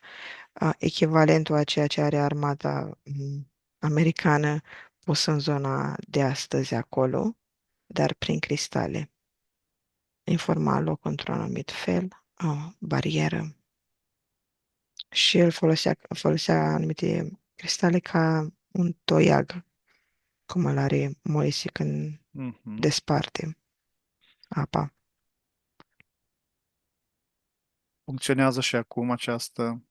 echivalentul a ceea ce are armata americană pus în zona de astăzi acolo, dar prin cristale. Informa loc într-un anumit fel, o barieră. Și el folosea anumite cristale ca un toiag, cum îl are Moise când Mhm. desparte apa. Funcționează și acum această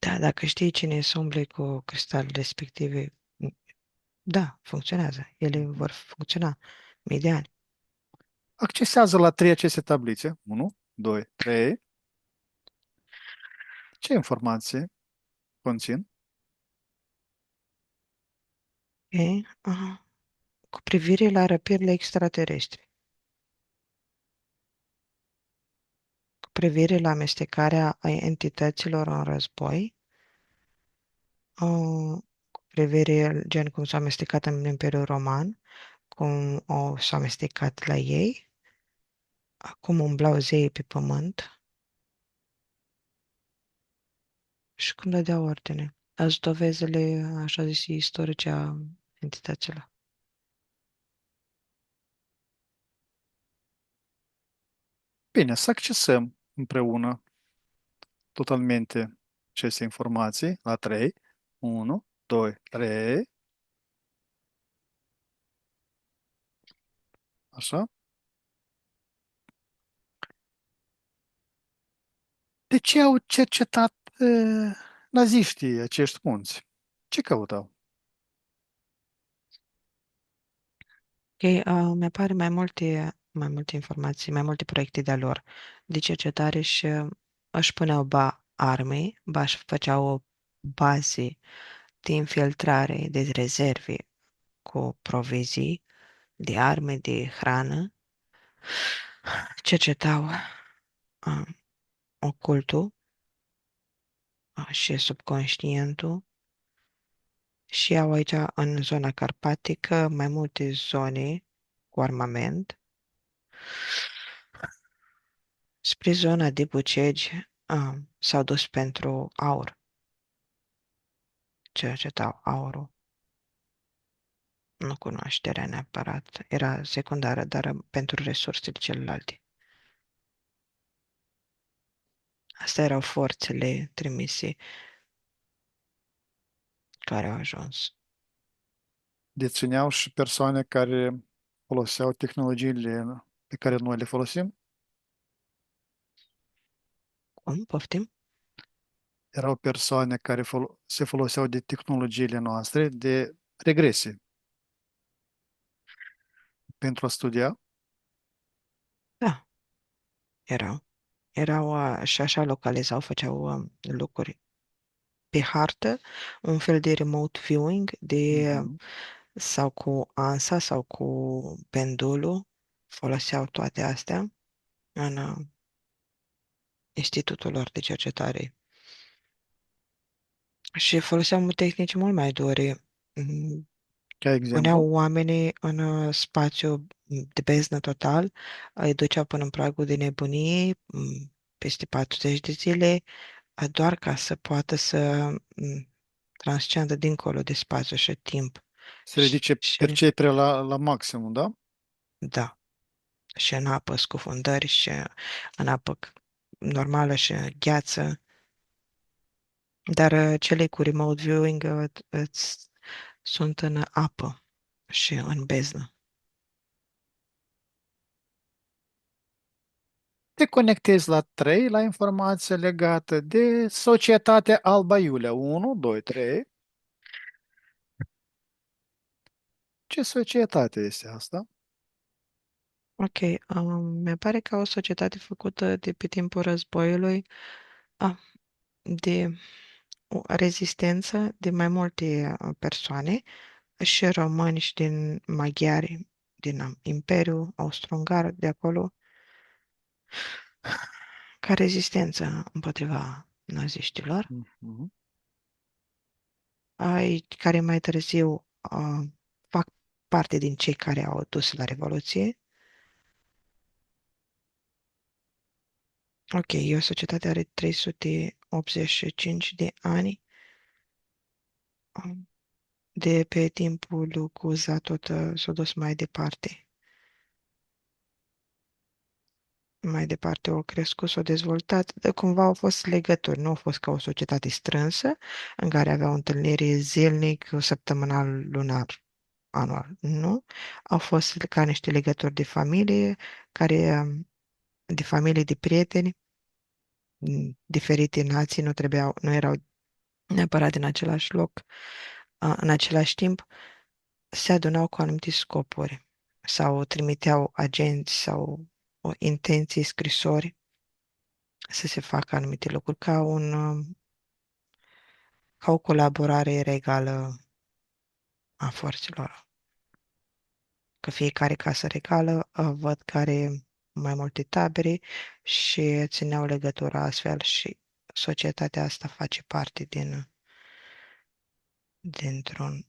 Da, dacă știi cine să umble cu cristalele respective, da, funcționează. Ele Mhm. vor funcționa mii de ani. Accesează la trei aceste tablițe. 1, 2, 3. Ce informație conțin? Ok? Cu privire la răpirile extraterestre, cu privire la amestecarea a entităților în război, cu privire, gen cum s-a amestecat în Imperiul Roman, cum s-a amestecat la ei, cum umblau zeii pe pământ și cum dădeau ordine. Azi dovezele, așa zis, istorice a entităților. Bine, să accesăm împreună totalmente aceste informații la 3. 1, 2, 3. Așa. De ce au cercetat naziștii acești munți? Ce căutau? Ok, mi-apare mai multe informații, mai multe proiecte de-a lor de cercetare și își puneau arme, își făceau baze de infiltrare, de rezerve cu provizii, de arme, de hrană, cercetau uh, ocultul și subconștientul și au aici în zona carpatică mai multe zone cu armament. Spre zona de Bucegi s-au dus pentru aur, cercetau aurul, nu cunoașterea neapărat, era secundară, dar pentru resursele celelalte. Astea erau forțele trimise care au ajuns. Dețineau și persoane care foloseau tehnologiile pe care noi le folosim? Cum? Poftim? Erau persoane care se foloseau de tehnologiile noastre de regresie pentru a studia. Da, erau. Erau și așa localizau, făceau lucruri pe hartă, un fel de remote viewing Mhm. sau cu ANSA sau cu pendulul, foloseau toate astea în institutul lor de cercetare și foloseau tehnici mult mai dure. Mm, Ca Puneau exemplu, oamenii în spațiu de beznă total, îi duceau până în pragul de nebunie, peste 40 de zile, doar ca să poată să transcendă dincolo de spațiu și timp. se ridice Și perceperea la maximum, da? da, și în apă scufundări și în apă normală și gheață. Dar cele cu remote viewing sunt în apă și în beznă. Te conectezi la 3, la informație legată de societatea Alba Iulia. 1, 2, 3. Ce societate este asta? Ok, mi pare că o societate făcută de pe timpul războiului, ah, de o rezistență de mai multe persoane, și români și din maghiari, din Imperiul Austro-Ungar, de acolo, ca rezistență împotriva naziștilor, Mhm. care mai târziu fac parte din cei care au dus la Revoluție. Ok, o societate are 385 de ani. De pe timpul lui Cuza tot s-a dus mai departe. Mai departe au crescut, s-au dezvoltat, de cumva au fost legături, nu au fost ca o societate strânsă în care aveau întâlniri zilnic, săptămânal, lunar, anual. Nu, au fost ca niște legături de familie, de familie, de prieteni, diferite nații nu erau neapărat din același loc, în același timp, se adunau cu anumite scopuri sau trimiteau agenți sau intenții, scrisori să se facă anumite lucruri ca o colaborare regală a forțelor. Că fiecare casă regală văd că are mai multe tabere și țineau legătura astfel și societatea asta face parte dintr-un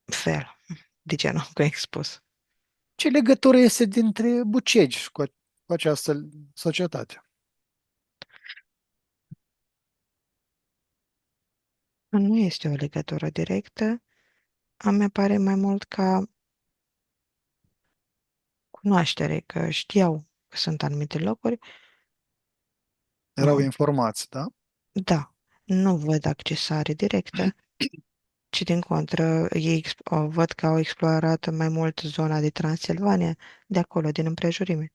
fel de genul că ai expus. Ce legătură este dintre bucegi cu această societate? Nu este o legătură directă, a mea pare mai mult ca cunoaștere, că știau că sunt anumite locuri. Erau Uh, informați, da? Da, nu văd accesare directă, ci din contră, ei văd că au explorat mai mult zona de Transilvania, de acolo, din împrejurime.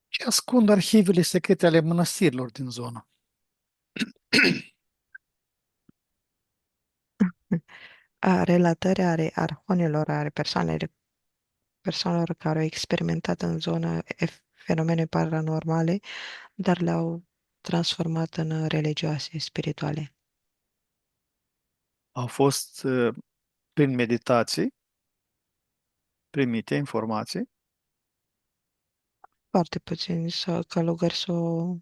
Ce ascund arhivele secrete ale mănăstirilor din zonă? Relatări ale arhonilor, ale persoanelor care au experimentat în zonă fenomene paranormale, dar le-au transformat în religioase, spirituale. Au fost prin meditații primite informații. Foarte puțini călugări s-au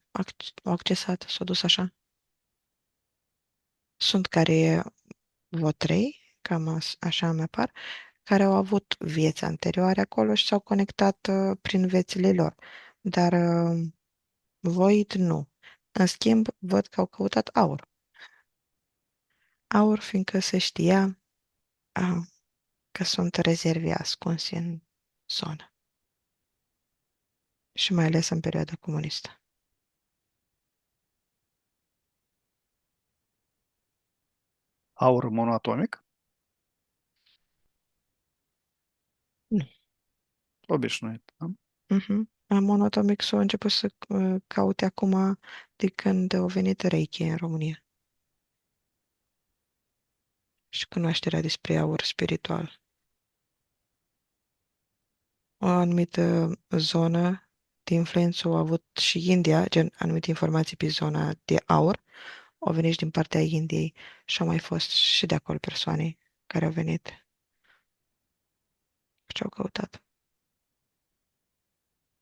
accesat, s-au dus așa. Sunt care, vreo trei, cam așa mi apar, care au avut vieți anterioare acolo și s-au conectat prin viețile lor. Dar Void nu. În schimb, văd că au căutat aur. Aur, fiindcă se știa că sunt rezerve ascunse în zonă. Și mai ales în perioada comunistă. Aur monoatomic, Nu. obișnuit. Da? Mhm. Monotomic s-au început să caute acum de când au venit Reiki în România. Și cunoașterea despre aur spiritual. O anumită zonă de influență au avut și India, gen anumite informații pe zona de aur, au venit și din partea Indiei și au mai fost și de acolo persoane care au venit și au căutat.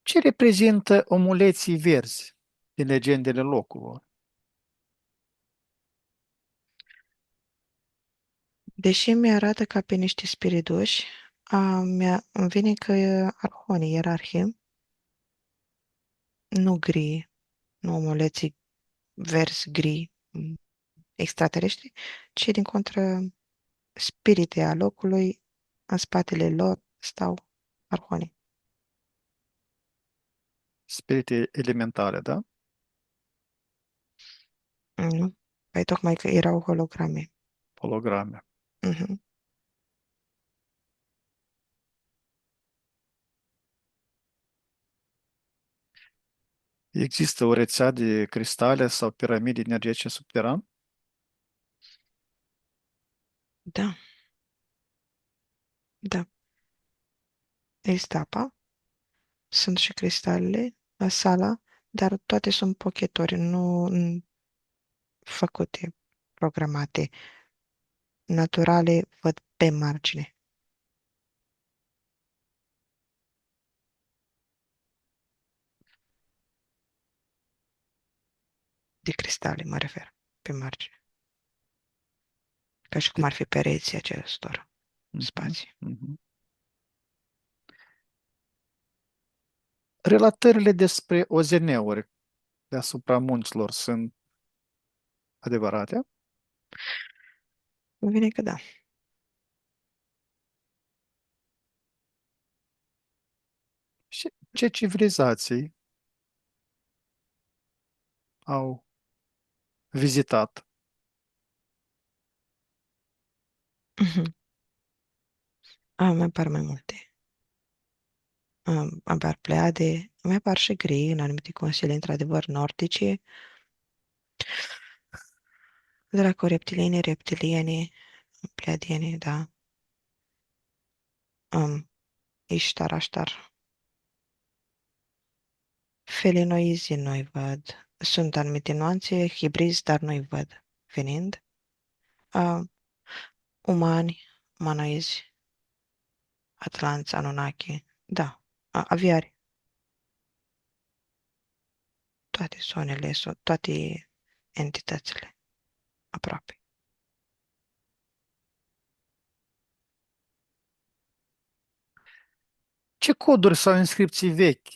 Ce reprezintă omuleții verzi din legendele locului? Deși mi-arată ca pe niște spiriduși, îmi vine că arhonii, ierarhii, nu gri, nu omuleții verzi, gri, extraterestri, ci din contră spirite a locului, în spatele lor stau arhonii. Spirite elementale, da? Nu? Păi tocmai că erau holograme. Holograme. Mhm. Există o rețea de cristale sau piramide energetice subteran? Da, da. Este apa, sunt și cristalele, la sala, dar toate sunt pochetori, nu făcute, programate, naturale, văd pe margine de cristale, mă refer, pe margine, ca și cum De- ar fi pereții acestor Mhm, spații. mhm. Relatările despre OZN-uri deasupra munților sunt adevărate? Îmi vine că da. Și ce civilizații au vizitat? Mhm. Mi apar mai multe. apar Pleiade, mai apar și gri în anumite consilii, într-adevăr, nordice, dracu reptilieni, pleiadieni, da, Ishtar, Ashtar. Felinoizii nu-i văd. Sunt anumite nuanțe, hibrizi, dar nu-i văd venind. Uh, umani, umanoizi, atlanți, Anunnaki, da, aviari, toate zonele, toate entitățile, aproape. Ce coduri sau inscripții vechi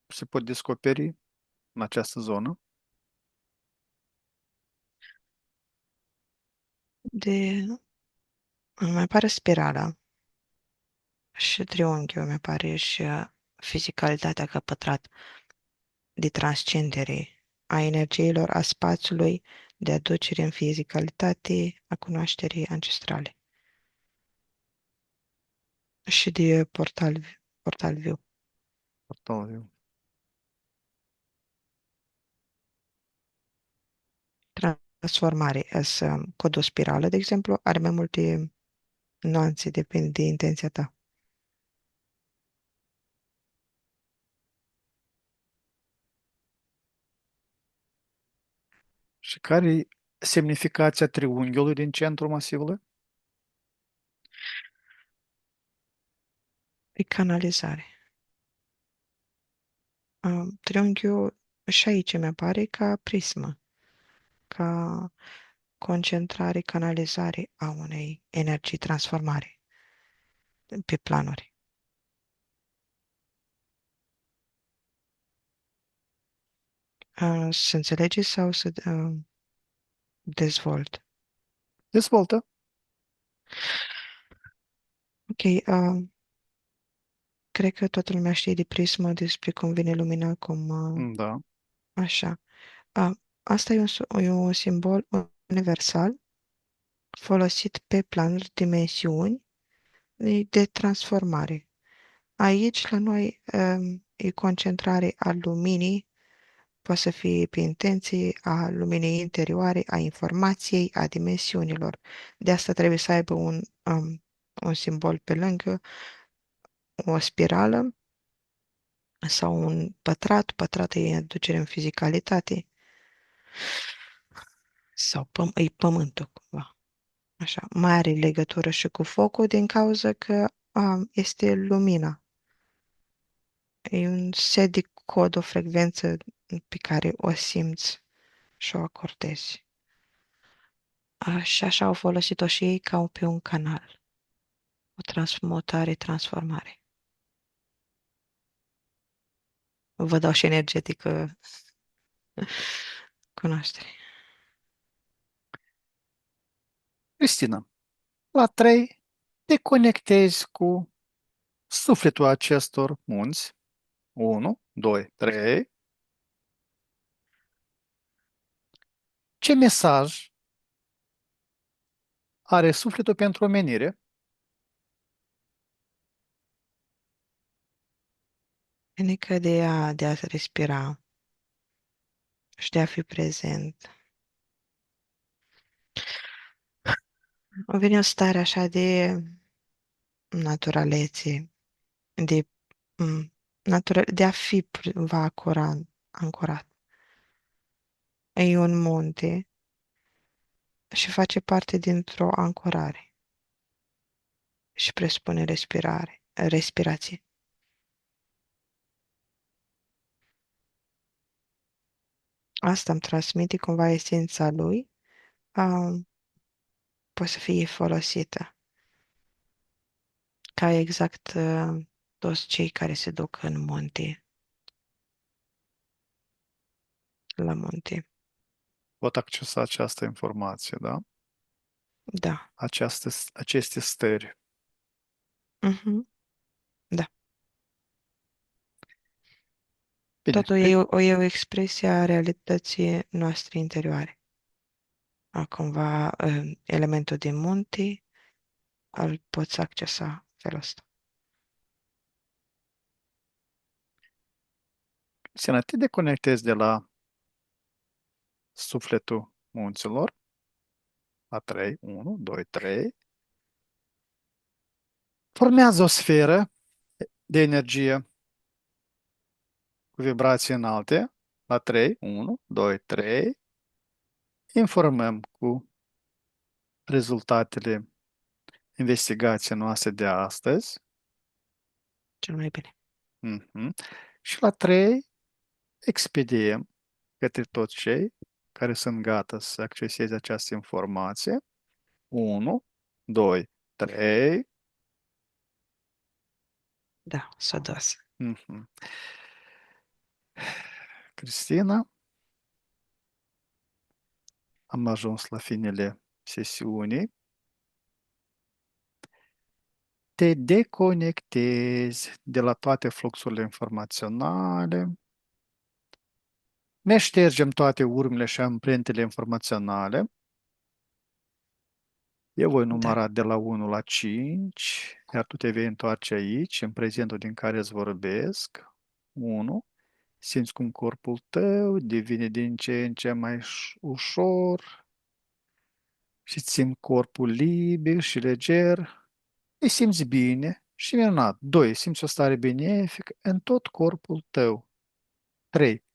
se pot descoperi în această zonă? De, îmi mai pare spirala și triunghiul, mi pare și fizicalitatea ca pătrat de transcendere a energiilor, a spațiului, de aducere în fizicalitate a cunoașterii ancestrale și de portal viu. Portofoliu. Transformare. Codul spirală, de exemplu, are mai multe nuanțe, depinde de intenția ta. Și care e semnificația triunghiului din centrul masivului? E canalizare. Triunghiul și aici mi apare ca prismă, ca concentrare, canalizare a unei energii, transformare pe planuri. Să înțelegi sau să dezvolt? Dezvoltă. Ok, cred că toată lumea știe de prismă despre cum vine lumina, cum Da. așa. Asta e un simbol universal folosit pe planuri, dimensiuni de transformare. Aici, la noi, e concentrare a luminii, poate să fie pe intenții, a luminii interioare, a informației, a dimensiunilor. De asta trebuie să aibă un simbol pe lângă, o spirală sau un pătrat. Pătratul e aducere în fizicalitate sau e pământul cumva. Așa, mai are legătură și cu focul din cauza că este lumina. E un set de cod, o frecvență pe care o simți și o acordezi. Și așa au folosit-o și ei ca pe un canal, o transmutare, transformare. Vă dau și energetică cunoaștere. Cristina, la 3 te conectezi cu sufletul acestor munți. 1, 2, 3. Ce mesaj are sufletul pentru omenire? Unică de a respira și de a fi prezent. O vine o stare așa de naturalețe, de, de a fi va ancorat. E un munte și face parte dintr-o ancorare și presupune respirație. Asta îmi transmite cumva esența lui, poate să fie folosită ca exact toți cei care se duc în munte, la munte. Pot accesa această informație, da? Da. Aceste stări. Mhm. Da. Bine, Totul e o expresie a realității noastre interioare. Cumva elementul din munte îl poți accesa felul ăsta. Cristina, te deconectezi de la sufletul munților. La 3, 1, 2, 3. Formează o sferă de energie cu vibrații înalte. La 3, 1, 2, 3. Informăm cu rezultatele investigației noastre de astăzi. Cel mai bine. Mhm. Și la 3 expediem către toți cei care sunt gata să acceseze această informație. 1, 2, 3. Da, s-a dus. Mhm. Cristina, am ajuns la finele sesiunii. Te deconectezi de la toate fluxurile informaționale, ne ștergem toate urmele și amprentele informaționale. Eu voi Da. număra de la 1 la 5, iar tu te vei întoarce aici, în prezentul din care îți vorbesc. 1. Simți cum corpul tău devine din ce în ce mai ușor și simți corpul liber și leger. Te simți bine și minunat. 2. Simți o stare benefică în tot corpul tău. 3.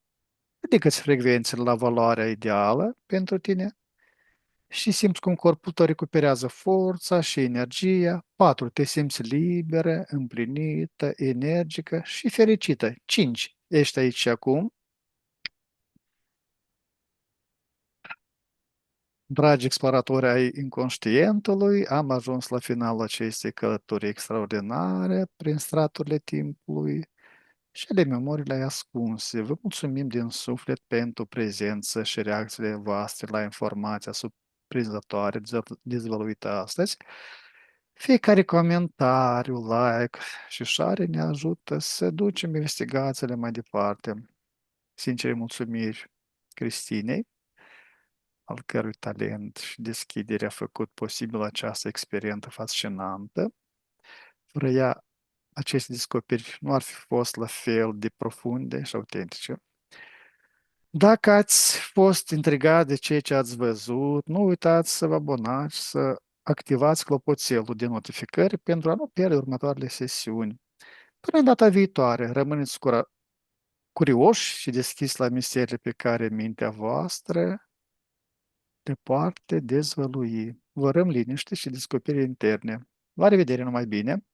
Ridică-ți frecvențele la valoarea ideală pentru tine și simți cum corpul tău recuperează forța și energia. 4. Te simți liberă, împlinită, energică și fericită. 5. Ești aici și acum. Dragi exploratori ai inconștientului, am ajuns la finalul acestei călătorii extraordinare prin straturile timpului și ale memoriile ascunse. Vă mulțumim din suflet pentru prezență și reacțiile voastre la informația surprinzătoare dezvăluită astăzi. Fiecare comentariu, like și share ne ajută să ducem investigațiile mai departe. Sincere mulțumiri Cristinei, al cărui talent și deschidere a făcut posibil această experiență fascinantă. Fără ea, aceste descoperiri nu ar fi fost la fel de profunde și autentice. Dacă ați fost intrigat de ceea ce ați văzut, nu uitați să vă abonați și să activați clopoțelul de notificări pentru a nu pierde următoarele sesiuni. Până data viitoare, rămâneți curioși și deschiși la misterile pe care mintea voastră le poate dezvălui. Vă răm liniște și descoperiri interne. La revedere, numai bine!